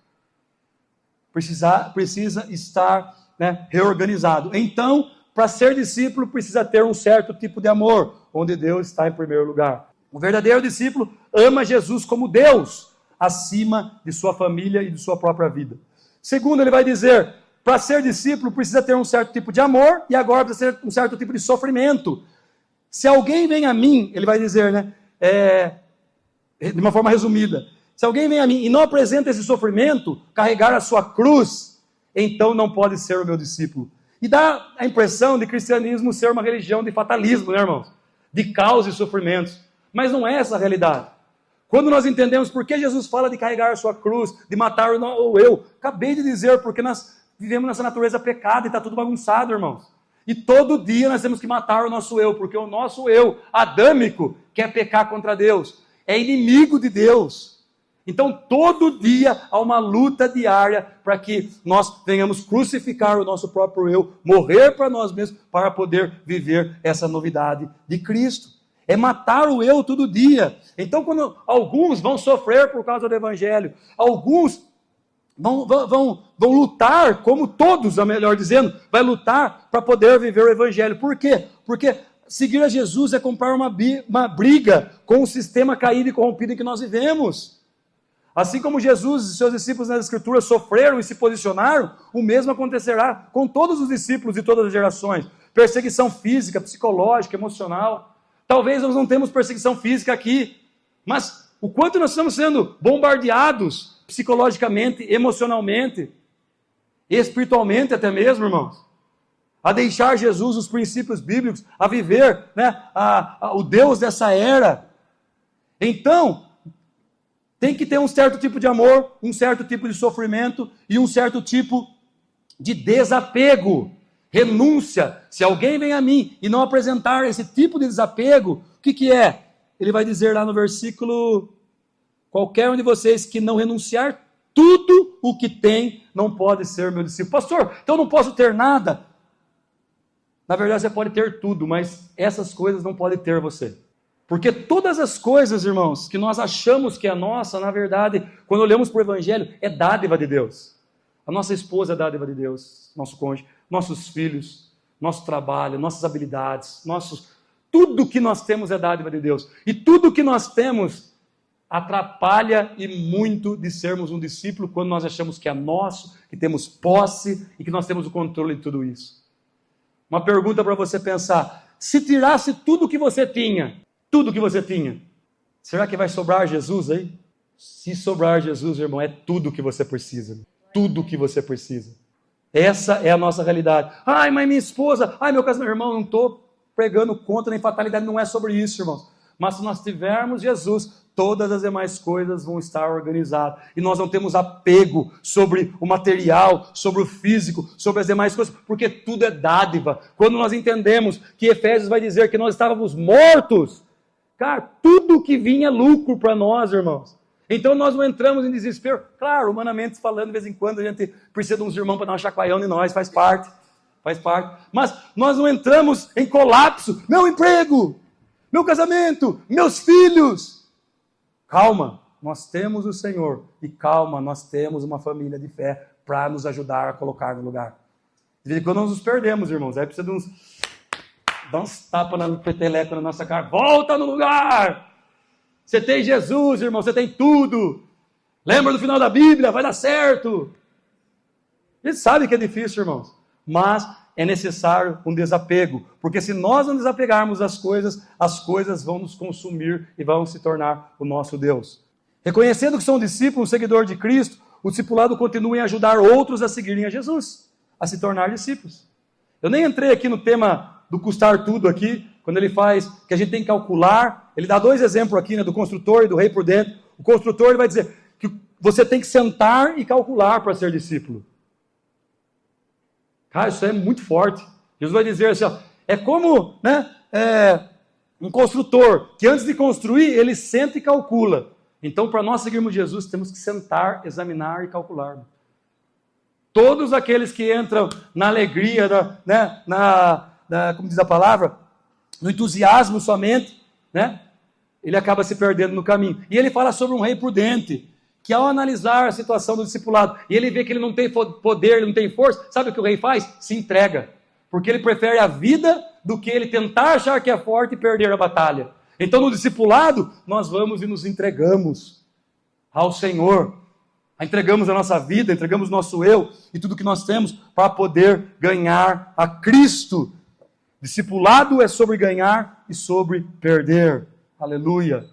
Precisa estar, né, reorganizado. Então, para ser discípulo, precisa ter um certo tipo de amor, onde Deus está em primeiro lugar. O verdadeiro discípulo ama Jesus como Deus, acima de sua família e de sua própria vida. Segundo, ele vai dizer, para ser discípulo, precisa ter um certo tipo de amor, e agora precisa ter um certo tipo de sofrimento. Se alguém vem a mim, ele vai dizer, né, de uma forma resumida, se alguém vem a mim e não apresenta esse sofrimento, carregar a sua cruz, então não pode ser o meu discípulo. E dá a impressão de cristianismo ser uma religião de fatalismo, né, irmãos? De caos e sofrimentos. Mas não é essa a realidade. Quando nós entendemos por que Jesus fala de carregar a sua cruz, de matar o eu, acabei de dizer, porque nós vivemos nessa natureza pecada e está tudo bagunçado, irmãos. E todo dia nós temos que matar o nosso eu, porque o nosso eu adâmico quer pecar contra Deus. É inimigo de Deus. Então, todo dia há uma luta diária para que nós venhamos crucificar o nosso próprio eu, morrer para nós mesmos, para poder viver essa novidade de Cristo. É matar o eu todo dia. Então, quando alguns vão sofrer por causa do Evangelho, alguns vão lutar, como todos, melhor dizendo, vai lutar para poder viver o Evangelho. Por quê? Porque seguir a Jesus é comprar uma briga com o sistema caído e corrompido em que nós vivemos. Assim como Jesus e seus discípulos nas Escrituras sofreram e se posicionaram, o mesmo acontecerá com todos os discípulos de todas as gerações. Perseguição física, psicológica, emocional. Talvez nós não temos perseguição física aqui, mas o quanto nós estamos sendo bombardeados psicologicamente, emocionalmente, espiritualmente até mesmo, irmãos, a deixar Jesus, os princípios bíblicos, a viver, né, o Deus dessa era. Então, tem que ter um certo tipo de amor, um certo tipo de sofrimento e um certo tipo de desapego, renúncia. Se alguém vem a mim e não apresentar esse tipo de desapego, o que é? Ele vai dizer lá no versículo, qualquer um de vocês que não renunciar tudo o que tem, não pode ser meu discípulo. Pastor, então eu não posso ter nada? Na verdade você pode ter tudo, mas essas coisas não podem ter você. Porque todas as coisas, irmãos, que nós achamos que é nossa, na verdade, quando olhamos para o Evangelho, é dádiva de Deus. A nossa esposa é dádiva de Deus, nosso cônjuge, nossos filhos, nosso trabalho, nossas habilidades, tudo que nós temos é dádiva de Deus. E tudo que nós temos atrapalha e muito de sermos um discípulo quando nós achamos que é nosso, que temos posse e que nós temos o controle de tudo isso. Uma pergunta para você pensar, se tirasse tudo que você tinha, será que vai sobrar Jesus aí? Se sobrar Jesus, irmão, é tudo que você precisa. Tudo que você precisa. Essa é a nossa realidade. Ai, mas minha esposa, ai, meu casamento. Irmão, não estou pregando contra nem fatalidade, não é sobre isso, irmãos. Mas se nós tivermos Jesus, todas as demais coisas vão estar organizadas. E nós não temos apego sobre o material, sobre o físico, sobre as demais coisas, porque tudo é dádiva. Quando nós entendemos que Efésios vai dizer que nós estávamos mortos, cara, tudo que vinha é lucro para nós, irmãos. Então nós não entramos em desespero. Claro, humanamente falando, de vez em quando a gente precisa de uns irmãos para dar uma chacoalhão em nós, faz parte. Mas nós não entramos em colapso. Meu emprego, meu casamento, meus filhos. Calma, nós temos o Senhor. E calma, nós temos uma família de fé para nos ajudar a colocar no lugar. De vez em quando nós nos perdemos, irmãos. Aí precisa dar uns tapas no peteleco na nossa cara. Volta no lugar! Você tem Jesus, irmão, você tem tudo. Lembra do final da Bíblia, vai dar certo. A gente sabe que é difícil, irmãos. Mas é necessário um desapego. Porque se nós não desapegarmos das coisas, as coisas vão nos consumir e vão se tornar o nosso Deus. Reconhecendo que são discípulos, seguidor de Cristo, o discipulado continua em ajudar outros a seguirem a Jesus, a se tornar discípulos. Eu nem entrei aqui no tema do custar tudo aqui, quando ele faz que a gente tem que calcular. Ele dá 2 exemplos aqui, né, do construtor e do rei por dentro. O construtor ele vai dizer que você tem que sentar e calcular para ser discípulo. Cara, isso é muito forte. Jesus vai dizer assim, ó, é como, né, um construtor que antes de construir, ele senta e calcula. Então, para nós seguirmos Jesus, temos que sentar, examinar e calcular. Todos aqueles que entram na alegria, como diz a palavra, no entusiasmo somente, né, ele acaba se perdendo no caminho. E ele fala sobre um rei prudente, que ao analisar a situação do discipulado, e ele vê que ele não tem poder, ele não tem força, sabe o que o rei faz? Se entrega. Porque ele prefere a vida do que ele tentar achar que é forte e perder a batalha. Então no discipulado, nós vamos e nos entregamos ao Senhor. Entregamos a nossa vida, entregamos o nosso eu e tudo que nós temos para poder ganhar a Cristo. Discipulado é sobre ganhar e sobre perder. Aleluia.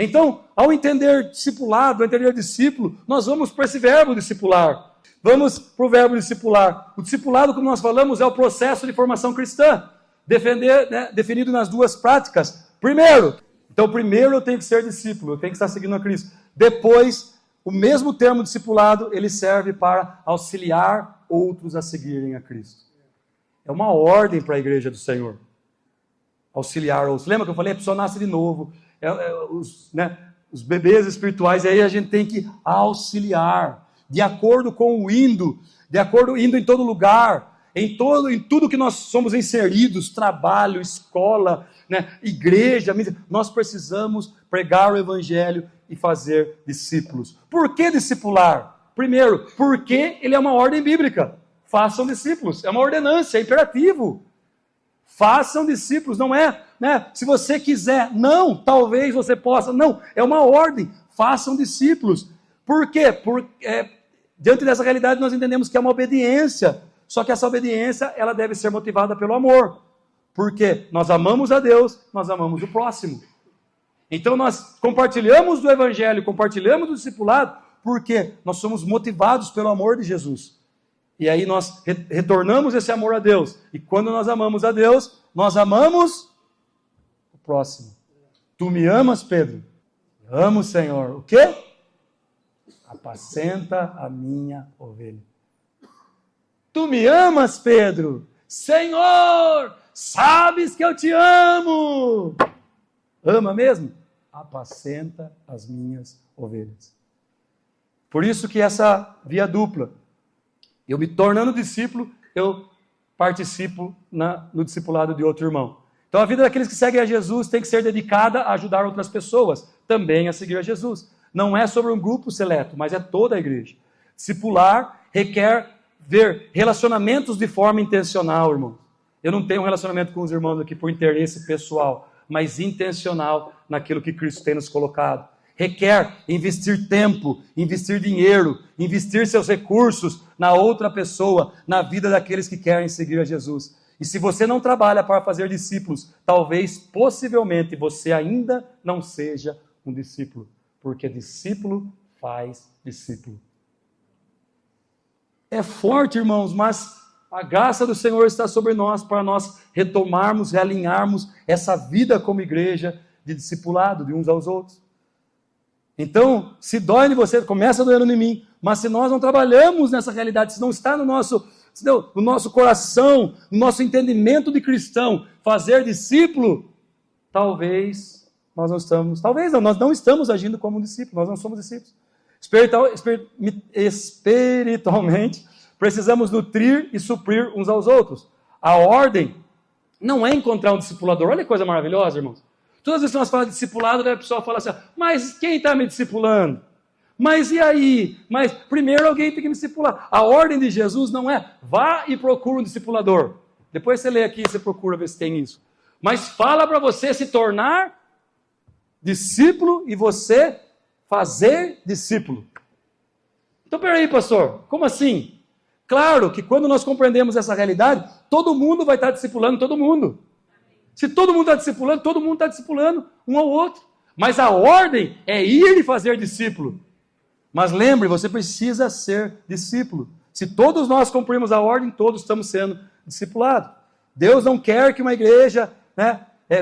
Então, ao entender discipulado, ao entender discípulo, nós vamos para esse verbo discipular. Vamos para o verbo discipular. O discipulado, como nós falamos, é o processo de formação cristã, definido nas 2 práticas. Primeiro eu tenho que ser discípulo, eu tenho que estar seguindo a Cristo. Depois, o mesmo termo discipulado, ele serve para auxiliar outros a seguirem a Cristo. É uma ordem para a igreja do Senhor. Auxiliar outros. Lembra que eu falei? A pessoa nasce de novo. Os bebês espirituais, e aí a gente tem que auxiliar, de acordo com o indo em todo lugar, em tudo que nós somos inseridos, trabalho, escola, igreja, nós precisamos pregar o evangelho e fazer discípulos. Por que discipular? Primeiro, porque ele é uma ordem bíblica. Façam discípulos, é uma ordenança, é imperativo. Façam discípulos, não é, se você quiser, não, talvez você possa, não, é uma ordem, façam discípulos. Por quê? Diante dessa realidade nós entendemos que é uma obediência, só que essa obediência, ela deve ser motivada pelo amor, porque nós amamos a Deus, nós amamos o próximo. Então nós compartilhamos do evangelho, compartilhamos do discipulado, porque nós somos motivados pelo amor de Jesus. E aí nós retornamos esse amor a Deus. E quando nós amamos a Deus, nós amamos o próximo. Tu me amas, Pedro? Amo, Senhor. O quê? Apacenta a minha ovelha. Tu me amas, Pedro? Senhor, sabes que eu te amo. Ama mesmo? Apacenta as minhas ovelhas. Por isso que essa via dupla. Eu me tornando discípulo, eu participo no discipulado de outro irmão. Então a vida daqueles que seguem a Jesus tem que ser dedicada a ajudar outras pessoas também a seguir a Jesus. Não é sobre um grupo seleto, mas é toda a igreja. Discipular requer ver relacionamentos de forma intencional, irmão. Eu não tenho um relacionamento com os irmãos aqui por interesse pessoal, mas intencional naquilo que Cristo tem nos colocado. Requer investir tempo, investir dinheiro, investir seus recursos na outra pessoa, na vida daqueles que querem seguir a Jesus. E se você não trabalha para fazer discípulos, talvez, possivelmente, você ainda não seja um discípulo, porque discípulo faz discípulo. É forte, irmãos, mas a graça do Senhor está sobre nós para nós retomarmos, realinharmos essa vida como igreja, de discipulado de uns aos outros. Então, se dói em você, começa doendo em mim. Mas se nós não trabalhamos nessa realidade, se não está no nosso coração, no nosso entendimento de cristão, fazer discípulo, talvez nós não estamos agindo como um discípulo, nós não somos discípulos. Espiritualmente, precisamos nutrir e suprir uns aos outros. A ordem não é encontrar um discipulador. Olha que coisa maravilhosa, irmãos. Todas as vezes que nós falamos de discipulado, a pessoa fala assim, mas quem está me discipulando? Mas e aí? Mas primeiro alguém tem que me discipular. A ordem de Jesus não é vá e procura um discipulador. Depois você lê aqui e você procura ver se tem isso. Mas fala para você se tornar discípulo e você fazer discípulo. Então peraí, pastor, como assim? Claro que quando nós compreendemos essa realidade, todo mundo vai estar discipulando todo mundo. Se todo mundo está discipulando um ao outro. Mas a ordem é ir e fazer discípulo. Mas lembre, você precisa ser discípulo. Se todos nós cumprirmos a ordem, todos estamos sendo discipulados. Deus não quer que uma igreja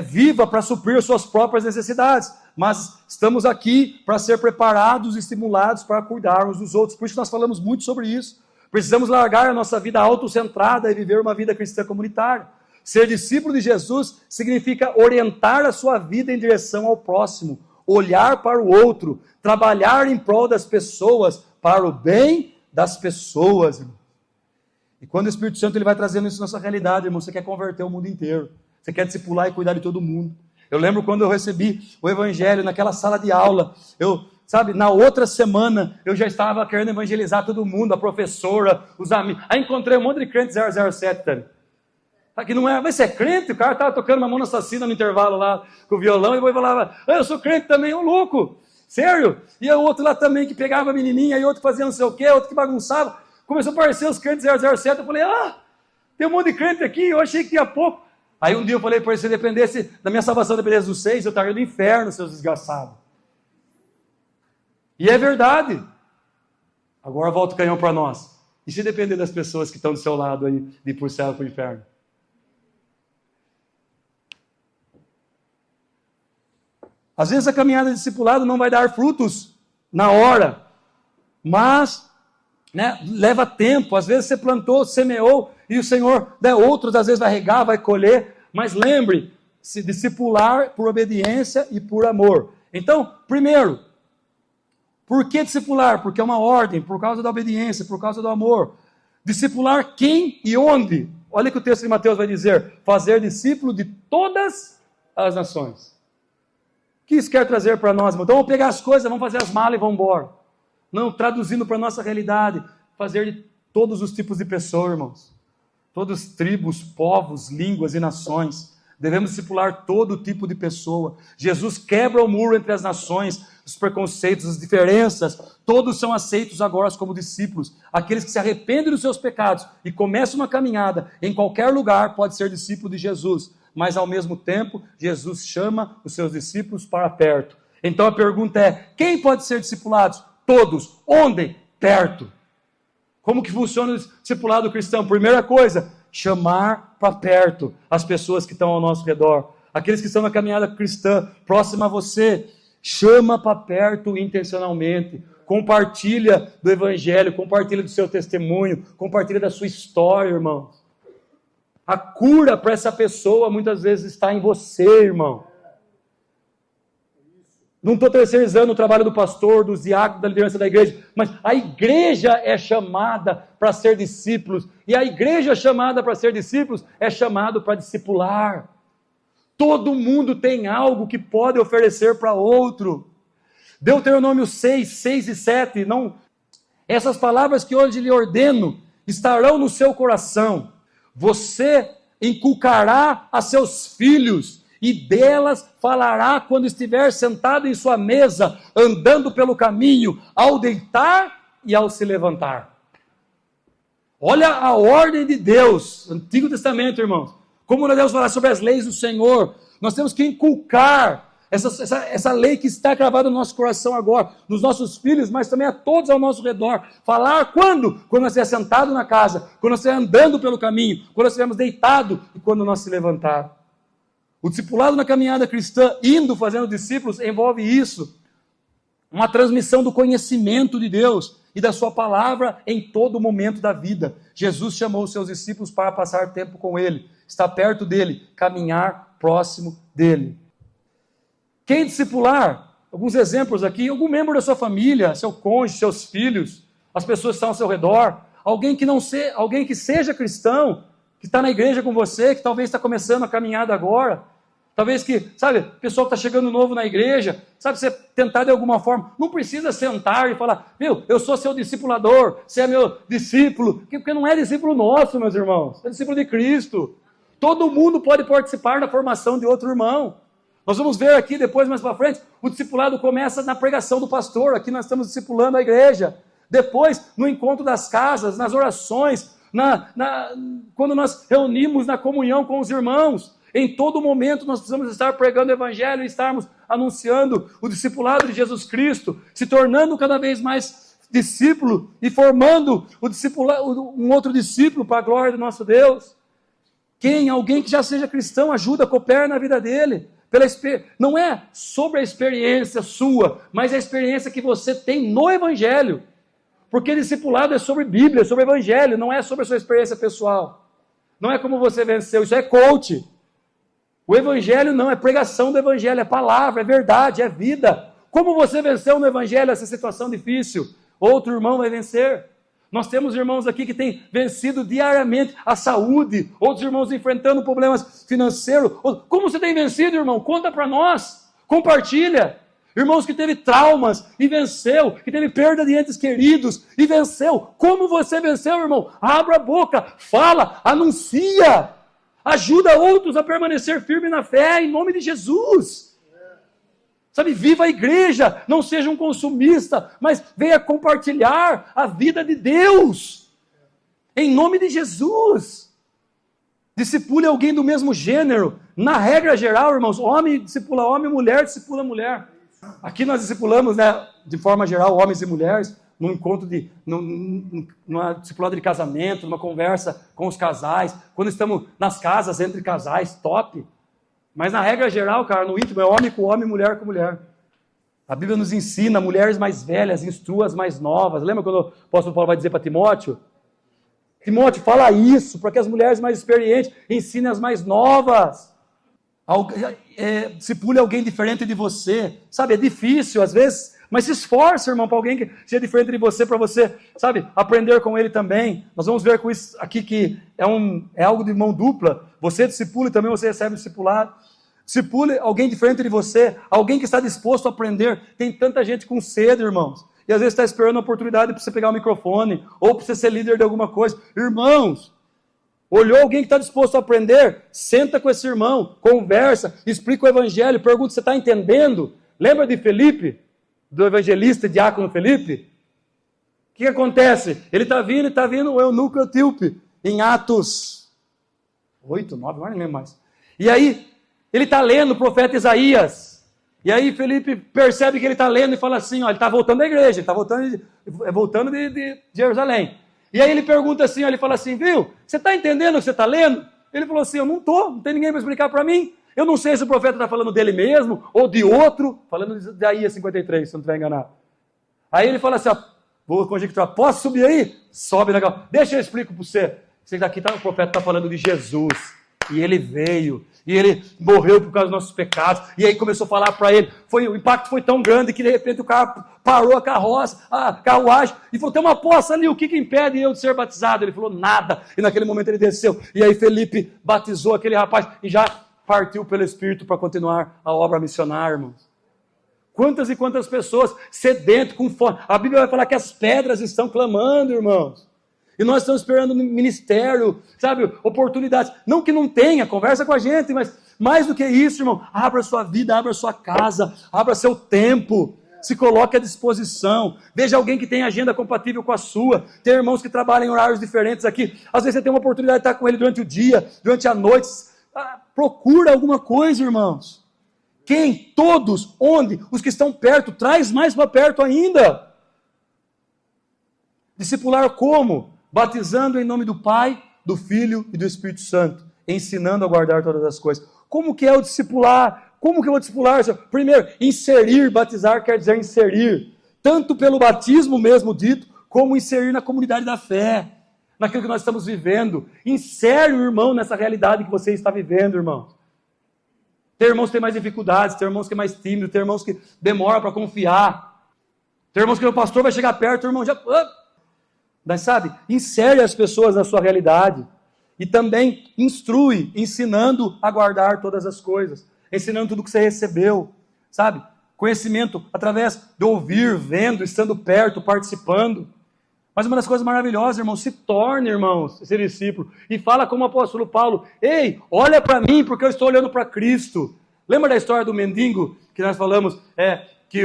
viva para suprir suas próprias necessidades. Mas estamos aqui para ser preparados e estimulados para cuidar uns dos outros. Por isso nós falamos muito sobre isso. Precisamos largar a nossa vida autocentrada e viver uma vida cristã comunitária. Ser discípulo de Jesus significa orientar a sua vida em direção ao próximo, olhar para o outro, trabalhar em prol das pessoas, para o bem das pessoas. Irmão. E quando o Espírito Santo ele vai trazendo isso na nossa realidade, irmão, você quer converter o mundo inteiro. Você quer discipular e cuidar de todo mundo. Eu lembro quando eu recebi o Evangelho naquela sala de aula, na outra semana eu já estava querendo evangelizar todo mundo, a professora, os amigos. Aí encontrei um monte de crente 007 também. Que não é, mas você é crente? O cara estava tocando Mamonas Assassinas no intervalo lá com o violão e depois falava, eu sou crente também, ô louco, sério? E o outro lá também que pegava a menininha e outro fazia não sei o quê, outro que bagunçava. Começou a aparecer os crentes 007, eu falei, tem um monte de crente aqui, eu achei que tinha pouco. Aí um dia eu falei para ele, se dependesse da minha salvação, dependesse dos 6, eu estaria no inferno, seus desgraçados. E é verdade. Agora volta o canhão para nós. E se depender das pessoas que estão do seu lado aí, de ir para o céu ou para o inferno? Às vezes a caminhada de discipulado não vai dar frutos na hora, mas leva tempo. Às vezes você plantou, semeou, e o Senhor, outros às vezes vai regar, vai colher, mas lembre, se discipular por obediência e por amor. Então, primeiro, por que discipular? Porque é uma ordem, por causa da obediência, por causa do amor. Discipular quem e onde? Olha o que o texto de Mateus vai dizer, fazer discípulo de todas as nações. O que isso quer trazer para nós, irmão? Então vamos pegar as coisas, vamos fazer as malas e vamos embora. Não, traduzindo para a nossa realidade, fazer de todos os tipos de pessoas, irmãos. Todas tribos, povos, línguas e nações. Devemos discipular todo tipo de pessoa. Jesus quebra o muro entre as nações, os preconceitos, as diferenças. Todos são aceitos agora como discípulos. Aqueles que se arrependem dos seus pecados e começam uma caminhada em qualquer lugar pode ser discípulo de Jesus. Mas ao mesmo tempo, Jesus chama os seus discípulos para perto. Então a pergunta é, quem pode ser discipulado? Todos. Onde? Perto. Como que funciona o discipulado cristão? Primeira coisa, chamar para perto as pessoas que estão ao nosso redor. Aqueles que estão na caminhada cristã, próxima a você. Chama para perto intencionalmente. Compartilha do Evangelho, compartilha do seu testemunho, compartilha da sua história, irmãos. A cura para essa pessoa muitas vezes está em você, irmão. Não estou terceirizando o trabalho do pastor, dos diáconos, da liderança da igreja, mas a igreja é chamada para ser discípulos, e a igreja chamada para ser discípulos é chamado para discipular. Todo mundo tem algo que pode oferecer para outro. Deuteronômio 6, 6 e 7, essas palavras que hoje lhe ordeno estarão no seu coração. Você inculcará a seus filhos, e delas falará quando estiver sentado em sua mesa, andando pelo caminho, ao deitar e ao se levantar. Olha a ordem de Deus, Antigo Testamento, irmãos. Como nós devemos falar sobre as leis do Senhor, nós temos que inculcar essa lei que está gravada no nosso coração agora, nos nossos filhos, mas também a todos ao nosso redor. Falar quando? Quando nós estivermos sentados na casa, quando nós estivermos andando pelo caminho, quando nós estivermos deitados e quando nós se levantar. O discipulado na caminhada cristã, indo fazendo discípulos, envolve isso. Uma transmissão do conhecimento de Deus e da sua palavra em todo momento da vida. Jesus chamou os seus discípulos para passar tempo com ele, estar perto dele, caminhar próximo dele. Quem discipular? Alguns exemplos aqui, algum membro da sua família, seu cônjuge, seus filhos, as pessoas que estão ao seu redor, alguém que seja cristão, que está na igreja com você, que talvez está começando a caminhada agora, talvez que, sabe, o pessoal que está chegando novo na igreja, sabe, você tentar de alguma forma, não precisa sentar e falar, eu sou seu discipulador, você é meu discípulo, porque não é discípulo nosso, meus irmãos, é discípulo de Cristo. Todo mundo pode participar da formação de outro irmão. Nós vamos ver aqui depois, mais para frente, o discipulado começa na pregação do pastor, aqui nós estamos discipulando a igreja. Depois, no encontro das casas, nas orações, quando nós reunimos na comunhão com os irmãos. Em todo momento nós precisamos estar pregando o evangelho e estarmos anunciando o discipulado de Jesus Cristo, se tornando cada vez mais discípulo e formando um outro discípulo para a glória do nosso Deus. Alguém que já seja cristão, ajuda, coopera na vida dele. Não é sobre a experiência sua, mas a experiência que você tem no evangelho. Porque discipulado é sobre Bíblia, é sobre evangelho, não é sobre a sua experiência pessoal. Não é como você venceu, isso é coach. O evangelho não, é pregação do evangelho, é palavra, é verdade, é vida. Como você venceu no evangelho essa situação difícil? Outro irmão vai vencer. Nós temos irmãos aqui que têm vencido diariamente a saúde, outros irmãos enfrentando problemas financeiros. Como você tem vencido, irmão? Conta para nós, compartilha. Irmãos que teve traumas e venceu, que teve perda de entes queridos e venceu. Como você venceu, irmão? Abra a boca, fala, anuncia. Ajuda outros a permanecer firme na fé, em nome de Jesus. Sabe, viva a igreja, não seja um consumista, mas venha compartilhar a vida de Deus. Em nome de Jesus. Discipule alguém do mesmo gênero. Na regra geral, irmãos, homem discipula homem, mulher discipula mulher. Aqui nós discipulamos, de forma geral, homens e mulheres, num encontro numa discipulada de casamento, numa conversa com os casais, quando estamos nas casas entre casais, top. Mas na regra geral, cara, no íntimo é homem com homem, mulher com mulher. A Bíblia nos ensina, mulheres mais velhas, instrua as mais novas. Lembra quando o apóstolo Paulo vai dizer para Timóteo? Timóteo, fala isso, para que as mulheres mais experientes ensinem as mais novas. Discipule alguém diferente de você. Sabe, é difícil às vezes, mas se esforce, irmão, para alguém que seja diferente de você, para você, sabe, aprender com ele também. Nós vamos ver com isso aqui que é algo de mão dupla. Você discipula e também você recebe o discipulado. Discipule alguém diferente de você, alguém que está disposto a aprender. Tem tanta gente com sede, irmãos. E às vezes está esperando a oportunidade para você pegar o microfone, ou para você ser líder de alguma coisa. Irmãos, olhou alguém que está disposto a aprender? Senta com esse irmão, conversa, explica o evangelho, pergunta, você está entendendo? Lembra de Felipe? Do evangelista diácono Felipe? O que acontece? Ele está vindo o eunuco etíope, em Atos 8, 9, não lembro mais. E aí, ele está lendo o profeta Isaías. E aí Felipe percebe que ele está lendo e fala assim, ele está voltando da igreja, ele está voltando de Jerusalém. E aí ele pergunta assim, ele fala assim, viu, você está entendendo o que você está lendo? Ele falou assim, eu não estou, não tem ninguém para explicar para mim. Eu não sei se o profeta está falando dele mesmo ou de outro, falando de Isaías 53, se eu não estiver enganado. Aí ele fala assim, vou conjecturar, posso subir aí? Sobe legal. Deixa eu explico para você. Você daqui o profeta está falando de Jesus. E ele veio, e ele morreu por causa dos nossos pecados. E aí começou a falar para ele. O impacto foi tão grande que de repente o cara parou a carruagem, e falou, tem uma poça ali, o que impede eu de ser batizado? Ele falou, nada. E naquele momento ele desceu. E aí Felipe batizou aquele rapaz e já partiu pelo Espírito para continuar a obra missionária, irmãos. Quantas e quantas pessoas sedentas, com fome. A Bíblia vai falar que as pedras estão clamando, irmãos. E nós estamos esperando no ministério, sabe, oportunidades. Não que não tenha, conversa com a gente, mas mais do que isso, irmão, abra sua vida, abra sua casa, abra seu tempo, se coloque à disposição. Veja alguém que tem agenda compatível com a sua. Tem irmãos que trabalham em horários diferentes aqui. Às vezes você tem uma oportunidade de estar com ele durante o dia, durante a noite. Procura alguma coisa, irmãos. Quem? Todos. Onde? Os que estão perto. Traz mais para perto ainda. Discipular como? Batizando em nome do Pai, do Filho e do Espírito Santo, ensinando a guardar todas as coisas. Como que é o discipular? Como que eu vou discipular, Senhor? Primeiro, inserir, batizar quer dizer inserir. Tanto pelo batismo mesmo dito, como inserir na comunidade da fé. Naquilo que nós estamos vivendo. Insere o irmão nessa realidade que você está vivendo, irmão. Tem irmãos que têm mais dificuldades, tem irmãos que é mais tímido, tem irmãos que demoram para confiar. Tem irmãos que o pastor vai chegar perto, o irmão já... Mas sabe, insere as pessoas na sua realidade. E também instrui, ensinando a guardar todas as coisas. Ensinando tudo que você recebeu, sabe? Conhecimento através de ouvir, vendo, estando perto, participando. Mas uma das coisas maravilhosas, irmãos, se torne, irmãos, esse discípulo. E fala como o apóstolo Paulo, ei, olha para mim, porque eu estou olhando para Cristo. Lembra da história do mendigo, que nós falamos, que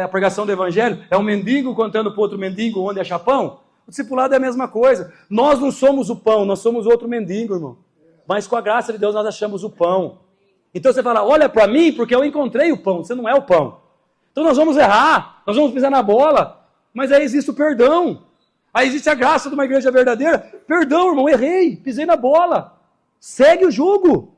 a pregação do evangelho é um mendigo contando para outro mendigo onde achar pão? O discipulado é a mesma coisa. Nós não somos o pão, nós somos outro mendigo, irmão. Mas com a graça de Deus nós achamos o pão. Então você fala, olha para mim, porque eu encontrei o pão, você não é o pão. Então nós vamos errar, nós vamos pisar na bola, mas aí existe o perdão. Aí existe a graça de uma igreja verdadeira. Perdão, irmão, errei, pisei na bola. Segue o jugo.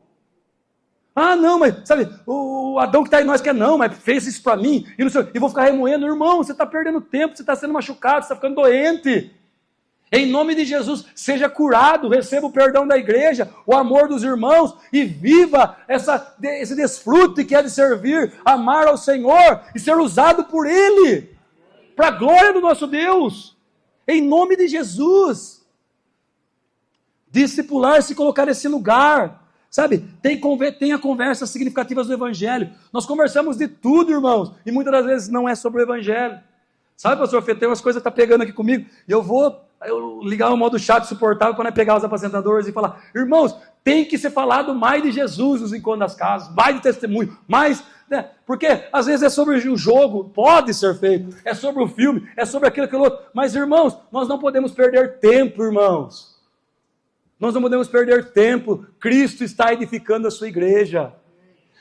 Ah, não, mas, sabe, o Adão que está em nós quer não, mas fez isso para mim, e vou ficar remoendo. Irmão, você está perdendo tempo, você está sendo machucado, você está ficando doente. Em nome de Jesus, seja curado, receba o perdão da igreja, o amor dos irmãos, e viva esse desfrute que é de servir, amar ao Senhor, e ser usado por Ele, para a glória do nosso Deus. Em nome de Jesus. Discipular, se colocar nesse lugar. Sabe, tenha conversas significativas do Evangelho. Nós conversamos de tudo, irmãos, e muitas das vezes não é sobre o Evangelho. Sabe, pastor Fê, tem umas coisas que estão pegando aqui comigo, e eu vou ligar o modo chat suportável para pegar os apacentadores e falar, irmãos, tem que ser falado mais de Jesus nos encontros das casas, mais de testemunho, mais, né? Porque às vezes é sobre o jogo, pode ser feito, é sobre o filme, é sobre aquilo outro, mas irmãos, nós não podemos perder tempo, irmãos. Nós não podemos perder tempo. Cristo está edificando a sua igreja.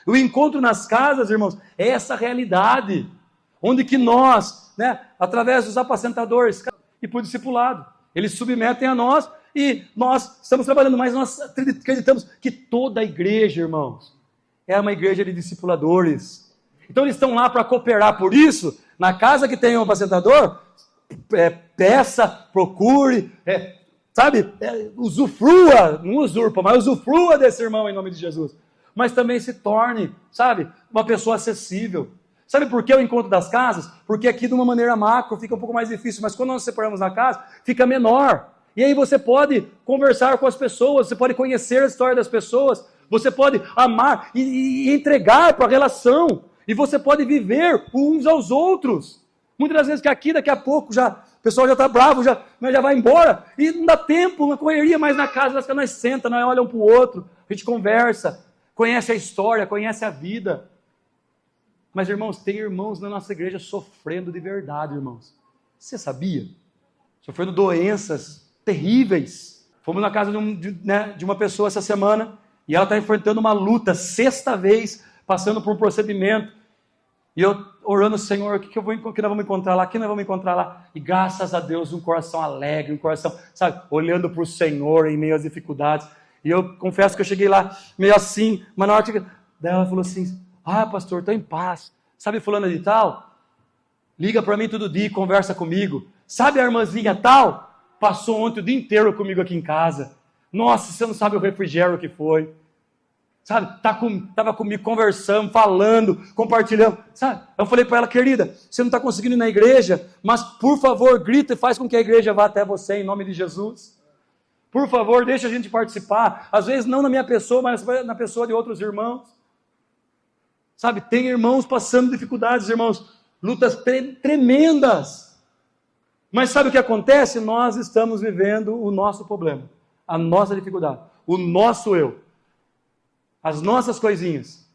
O encontro nas casas, irmãos, é essa realidade. Onde que nós, né, através dos apacentadores e por discipulado, eles submetem a nós e nós estamos trabalhando, mas nós acreditamos que toda a igreja, irmãos, é uma igreja de discipuladores. Então eles estão lá para cooperar. Por isso, na casa que tem um apacentador, peça, procure, sabe, usufrua, não usurpa, mas usufrua desse irmão em nome de Jesus. Mas também se torne, sabe, uma pessoa acessível. Sabe por que o encontro das casas? Porque aqui de uma maneira macro fica um pouco mais difícil, mas quando nós separamos na casa, fica menor. E aí você pode conversar com as pessoas, você pode conhecer a história das pessoas, você pode amar e entregar para a relação. E você pode viver uns aos outros. Muitas das vezes que aqui, daqui a pouco, o pessoal já está bravo, já vai embora, e não dá tempo, uma correria, mas na casa nós senta, nós olhamos um para o outro, a gente conversa, conhece a história, conhece a vida. Mas irmãos, tem irmãos na nossa igreja sofrendo de verdade, irmãos. Você sabia? Sofrendo doenças terríveis. Fomos na casa de uma pessoa essa semana, e ela está enfrentando uma luta, 6ª vez, passando por um procedimento. E eu orando, Senhor, o que nós vamos encontrar lá? O que nós vamos encontrar lá? E graças a Deus, um coração alegre, um coração, sabe, olhando para o Senhor em meio às dificuldades. E eu confesso que eu cheguei lá meio assim, mas na hora que... Daí ela falou assim, pastor, estou em paz. Sabe fulana de tal? Liga para mim todo dia e conversa comigo. Sabe a irmãzinha tal? Passou ontem o dia inteiro comigo aqui em casa. Nossa, você não sabe o refrigério que foi. Sabe, estava comigo conversando, falando, compartilhando, sabe? Eu falei para ela, querida, você não está conseguindo ir na igreja, mas por favor, grita e faz com que a igreja vá até você em nome de Jesus. Por favor, deixa a gente participar. Às vezes não na minha pessoa, mas na pessoa de outros irmãos. Sabe, tem irmãos passando dificuldades, irmãos, lutas tremendas. Mas sabe o que acontece? Nós estamos vivendo o nosso problema, a nossa dificuldade, o nosso eu. As nossas coisinhas.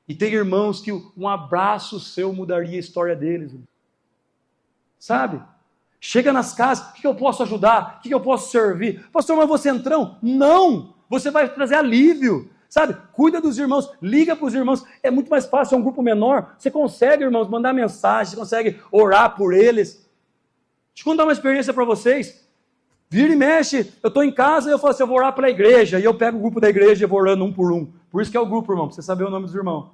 E tem irmãos que um abraço seu mudaria a história deles. Sabe? Chega nas casas, o que eu posso ajudar? O que eu posso servir? Pastor, mas você é entrão? Não! Você vai trazer alívio. Sabe? Cuida dos irmãos, liga para os irmãos. É muito mais fácil, é um grupo menor. Você consegue, irmãos, mandar mensagem, você consegue orar por eles. Deixa eu contar uma experiência para vocês. Vira e mexe, eu estou em casa e eu falo assim, eu vou orar pela igreja, e eu pego o grupo da igreja e vou orando um por um. Por isso que é o grupo, irmão, para você saber o nome dos irmãos.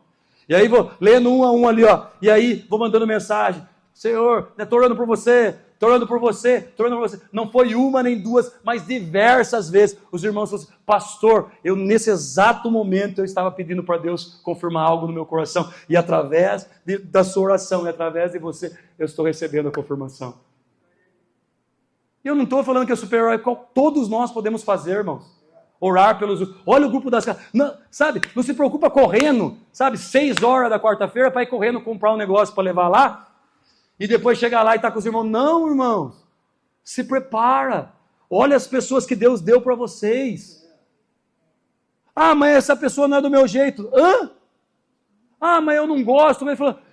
E aí vou lendo um a um ali, ó, e aí vou mandando mensagem. Senhor, estou orando por você, estou orando por você, estou orando por você. Não foi uma nem duas, mas diversas vezes os irmãos falaram assim, pastor, nesse exato momento eu estava pedindo para Deus confirmar algo no meu coração, e através da sua oração, e através de você, eu estou recebendo a confirmação. Eu não estou falando que é super-herói, todos nós podemos fazer, irmãos. Orar pelos... Olha o grupo das casas. Não, sabe, não se preocupa correndo, sabe, 6 horas da quarta-feira para ir correndo comprar um negócio para levar lá, e depois chegar lá e estar com os irmãos. Não, irmãos. Se prepara. Olha as pessoas que Deus deu para vocês. Ah, mas essa pessoa não é do meu jeito. Hã? Ah, mas eu não gosto.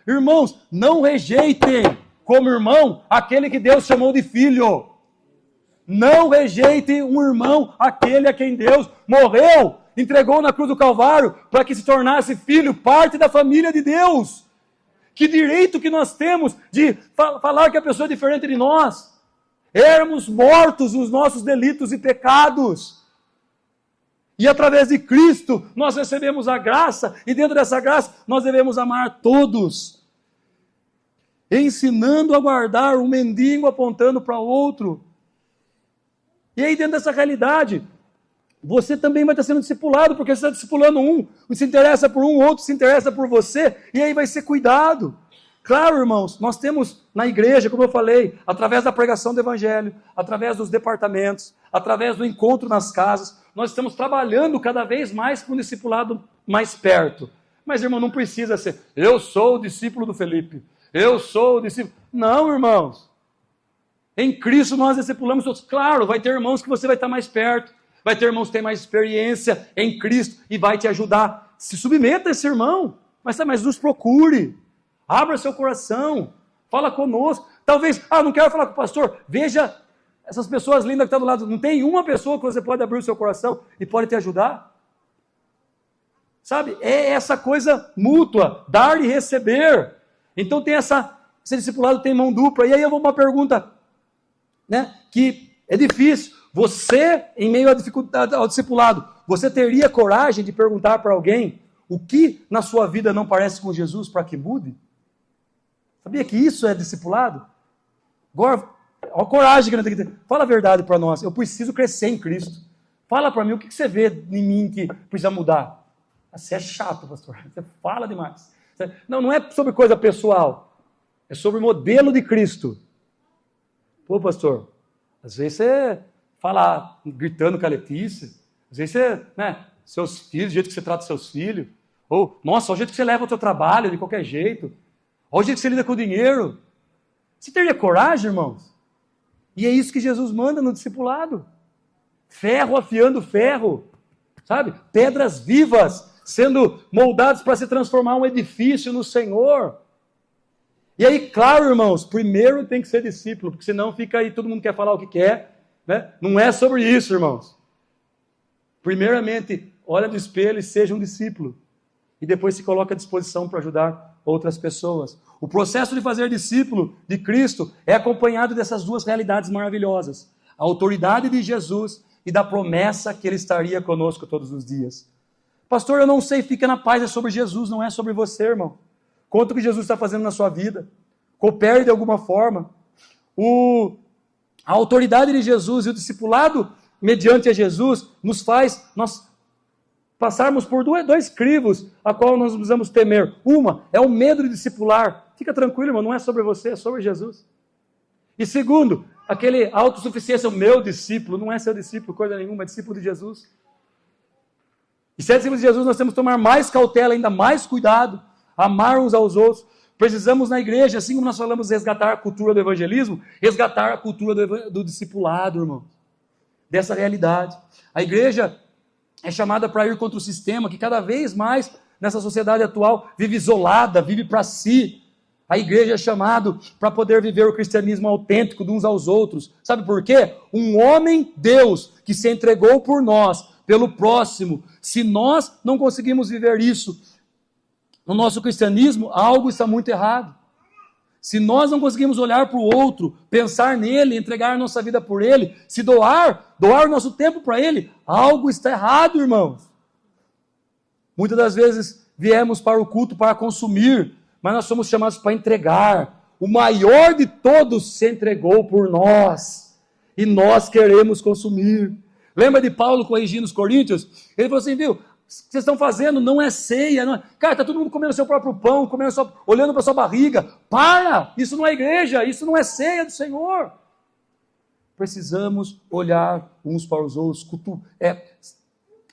Irmãos, não rejeitem como irmão aquele que Deus chamou de filho. Não rejeitem um irmão, aquele a quem Deus morreu, entregou na cruz do Calvário, para que se tornasse filho, parte da família de Deus. Que direito que nós temos de falar que a pessoa é diferente de nós? Éramos mortos nos nossos delitos e pecados. E através de Cristo nós recebemos a graça, e dentro dessa graça nós devemos amar todos. Ensinando a guardar, um mendigo apontando para outro. E aí, dentro dessa realidade, você também vai estar sendo discipulado, porque você está discipulando um se interessa por um, o outro se interessa por você, e aí vai ser cuidado. Claro, irmãos, nós temos na igreja, como eu falei, através da pregação do evangelho, através dos departamentos, através do encontro nas casas, nós estamos trabalhando cada vez mais com um discipulado mais perto. Mas, irmão, não precisa ser, eu sou o discípulo do Felipe, eu sou o discípulo... Não, irmãos. Em Cristo nós discipulamos todos. Claro, vai ter irmãos que você vai estar mais perto. Vai ter irmãos que têm mais experiência em Cristo e vai te ajudar. Se submeta a esse irmão. Mas nos procure. Abra seu coração. Fala conosco. Talvez, não quero falar com o pastor. Veja essas pessoas lindas que estão do lado. Não tem uma pessoa que você pode abrir o seu coração e pode te ajudar? Sabe? É essa coisa mútua. Dar e receber. Então tem esse discipulado tem mão dupla. E aí eu vou para uma pergunta... que é difícil. Você, em meio à dificuldade, ao discipulado, você teria coragem de perguntar para alguém o que na sua vida não parece com Jesus para que mude? Sabia que isso é discipulado? Agora, olha a coragem que nós temos que ter. Fala a verdade para nós. Eu preciso crescer em Cristo. Fala para mim o que você vê em mim que precisa mudar. Você é chato, pastor. Você fala demais. Não é sobre coisa pessoal. É sobre o modelo de Cristo. Pô, pastor, às vezes você fala gritando com a Letícia, às vezes você, seus filhos, do jeito que você trata seus filhos, ou, nossa, olha o jeito que você leva o seu trabalho, de qualquer jeito, olha o jeito que você lida com o dinheiro. Você teria coragem, irmãos? E é isso que Jesus manda no discipulado. Ferro afiando ferro, sabe? Pedras vivas sendo moldadas para se transformar um edifício no Senhor. E aí, claro, irmãos, primeiro tem que ser discípulo, porque senão fica aí, todo mundo quer falar o que quer, Não é sobre isso, irmãos. Primeiramente, olha no espelho e seja um discípulo. E depois se coloca à disposição para ajudar outras pessoas. O processo de fazer discípulo de Cristo é acompanhado dessas duas realidades maravilhosas. A autoridade de Jesus e da promessa que Ele estaria conosco todos os dias. Pastor, eu não sei, fica na paz, é sobre Jesus, não é sobre você, irmão. Conta o que Jesus está fazendo na sua vida. Coopere de alguma forma. A autoridade de Jesus e o discipulado mediante a Jesus nos faz nós passarmos por dois crivos a qual nós precisamos temer. Uma é o medo de discipular. Fica tranquilo, irmão, não é sobre você, é sobre Jesus. E segundo, aquele autossuficiência, o meu discípulo, não é seu discípulo, coisa nenhuma, é discípulo de Jesus. E se é discípulo de Jesus, nós temos que tomar mais cautela, ainda mais cuidado, amar uns aos outros. Precisamos na igreja, assim como nós falamos, resgatar a cultura do evangelismo, resgatar a cultura do discipulado, irmão. Dessa realidade. A igreja é chamada para ir contra o sistema que cada vez mais, nessa sociedade atual, vive isolada, vive para si. A igreja é chamada para poder viver o cristianismo autêntico de uns aos outros. Sabe por quê? Um homem, Deus, que se entregou por nós, pelo próximo. Se nós não conseguimos viver isso no nosso cristianismo, algo está muito errado. Se nós não conseguimos olhar para o outro, pensar nele, entregar a nossa vida por ele, se doar o nosso tempo para ele, algo está errado, irmãos. Muitas das vezes viemos para o culto para consumir, mas nós somos chamados para entregar. O maior de todos se entregou por nós, e nós queremos consumir. Lembra de Paulo corrigindo os coríntios? Ele falou assim, viu, o que vocês estão fazendo não é ceia. Não é... Cara, está todo mundo comendo seu próprio pão, olhando para sua barriga. Para! Isso não é igreja, isso não é ceia do Senhor. Precisamos olhar uns para os outros,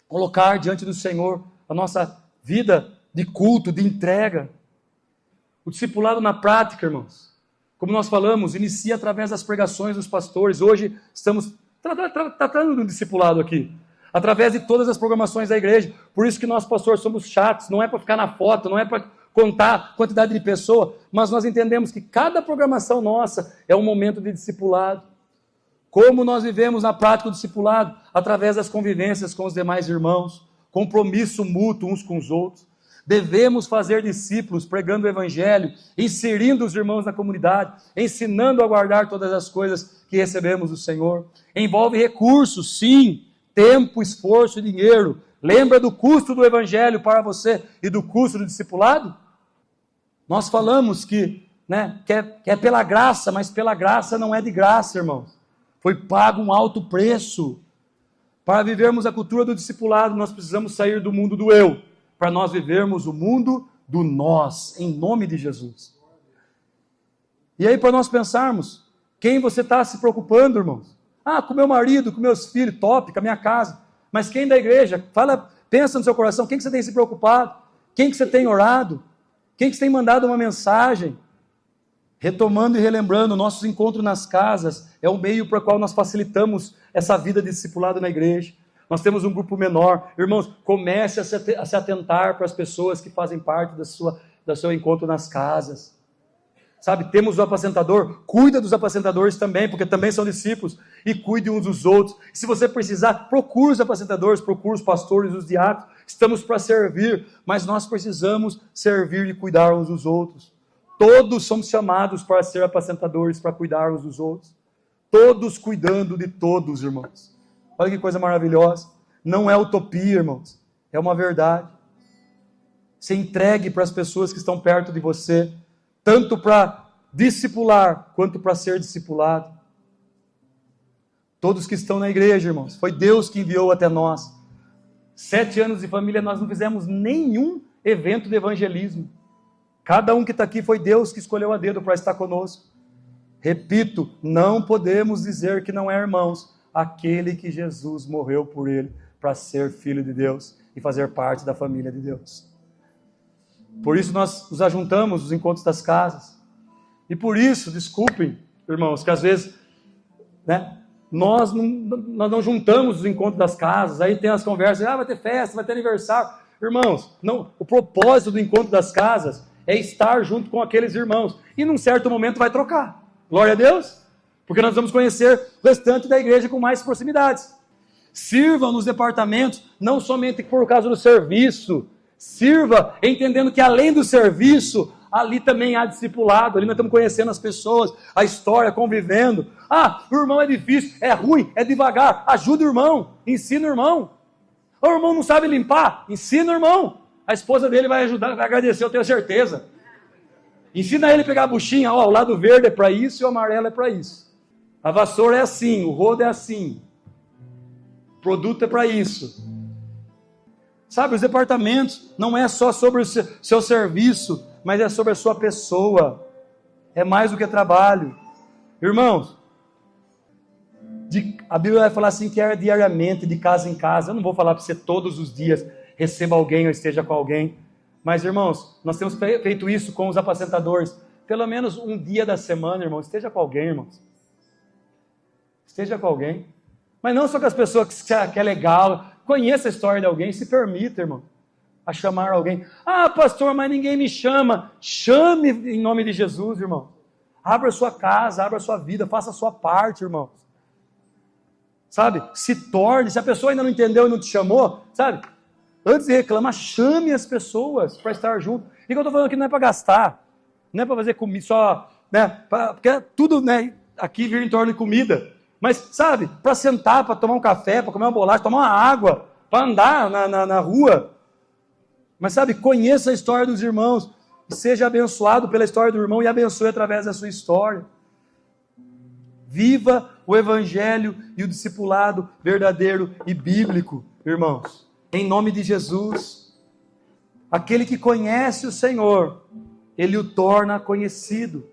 colocar diante do Senhor a nossa vida de culto, de entrega. O discipulado na prática, irmãos, como nós falamos, inicia através das pregações dos pastores. Hoje estamos tratando do discipulado aqui, através de todas as programações da igreja. Por isso que nós, pastores, somos chatos, não é para ficar na foto, não é para contar a quantidade de pessoas, mas nós entendemos que cada programação nossa é um momento de discipulado. Como nós vivemos na prática do discipulado? Através das convivências com os demais irmãos, compromisso mútuo uns com os outros. Devemos fazer discípulos, pregando o evangelho, inserindo os irmãos na comunidade, ensinando a guardar todas as coisas que recebemos do Senhor. Envolve recursos, sim, tempo, esforço e dinheiro. Lembra do custo do evangelho para você e do custo do discipulado? Nós falamos que é pela graça, mas pela graça não é de graça, irmãos. Foi pago um alto preço. Para vivermos a cultura do discipulado, nós precisamos sair do mundo do eu, para nós vivermos o mundo do nós, em nome de Jesus. E aí, para nós pensarmos, quem você está se preocupando, irmãos? Com meu marido, com meus filhos, top, com a minha casa. Mas quem da igreja? Pensa no seu coração, quem que você tem se preocupado? Quem que você tem orado? Quem que você tem mandado uma mensagem? Retomando e relembrando, nossos encontros nas casas é o meio para o qual nós facilitamos essa vida de discipulado na igreja. Nós temos um grupo menor. Irmãos, comece a se atentar para as pessoas que fazem parte do seu encontro nas casas. Sabe, temos o apacentador, cuida dos apacentadores também, porque também são discípulos, e cuide uns dos outros. E se você precisar, procure os apacentadores, procure os pastores, os diáconos. Estamos para servir, mas nós precisamos servir e cuidar uns dos outros. Todos somos chamados para ser apacentadores, para cuidar uns dos outros. Todos cuidando de todos, irmãos. Olha que coisa maravilhosa. Não é utopia, irmãos. É uma verdade. Se entregue para as pessoas que estão perto de você, tanto para discipular, quanto para ser discipulado. Todos que estão na igreja, irmãos, foi Deus que enviou até nós. 7 anos de família, nós não fizemos nenhum evento de evangelismo. Cada um que está aqui foi Deus que escolheu a dedo para estar conosco. Repito, não podemos dizer que não é irmãos, aquele que Jesus morreu por ele, para ser filho de Deus e fazer parte da família de Deus. Por isso nós nos ajuntamos nos encontros das casas. E por isso, desculpem, irmãos, que às vezes, nós não juntamos os encontros das casas, aí tem as conversas, vai ter festa, vai ter aniversário. Irmãos, não, o propósito do encontro das casas é estar junto com aqueles irmãos. E num certo momento vai trocar. Glória a Deus. Porque nós vamos conhecer o restante da igreja com mais proximidades. Sirvam nos departamentos, não somente por causa do serviço. Sirva entendendo que além do serviço, ali também há discipulado. Ali nós estamos conhecendo as pessoas, a história, convivendo. O irmão é difícil, é ruim, é devagar. Ajuda o irmão, ensina o irmão. O irmão não sabe limpar, ensina o irmão. A esposa dele vai ajudar, vai agradecer, eu tenho certeza. Ensina ele a pegar a buchinha, o lado verde é para isso e o amarelo é para isso. A vassoura é assim, o rodo é assim. O produto é para isso. Sabe, os departamentos não é só sobre o seu serviço, mas é sobre a sua pessoa. É mais do que trabalho. Irmãos, a Bíblia vai falar assim que é diariamente, de casa em casa. Eu não vou falar para você todos os dias, receba alguém ou esteja com alguém. Mas, irmãos, nós temos feito isso com os apacentadores. Pelo menos um dia da semana, irmãos, esteja com alguém, irmãos. Esteja com alguém. Mas não só com as pessoas que é legal. Conheça a história de alguém, se permita, irmão, a chamar alguém. Pastor, mas ninguém me chama. Chame em nome de Jesus, irmão. Abra a sua casa, abra a sua vida, faça a sua parte, irmãos. Sabe? Se torne. Se a pessoa ainda não entendeu e não te chamou, sabe? Antes de reclamar, chame as pessoas para estar junto. E o que eu estou falando aqui não é para gastar. Não é para fazer só né? Porque tudo, né, aqui vira em torno de comida. Mas, sabe, para sentar, para tomar um café, para comer uma bolacha, tomar uma água, para andar na rua. Mas, sabe, conheça a história dos irmãos. E seja abençoado pela história do irmão e abençoe através da sua história. Viva o evangelho e o discipulado verdadeiro e bíblico, irmãos. Em nome de Jesus. Aquele que conhece o Senhor, Ele o torna conhecido.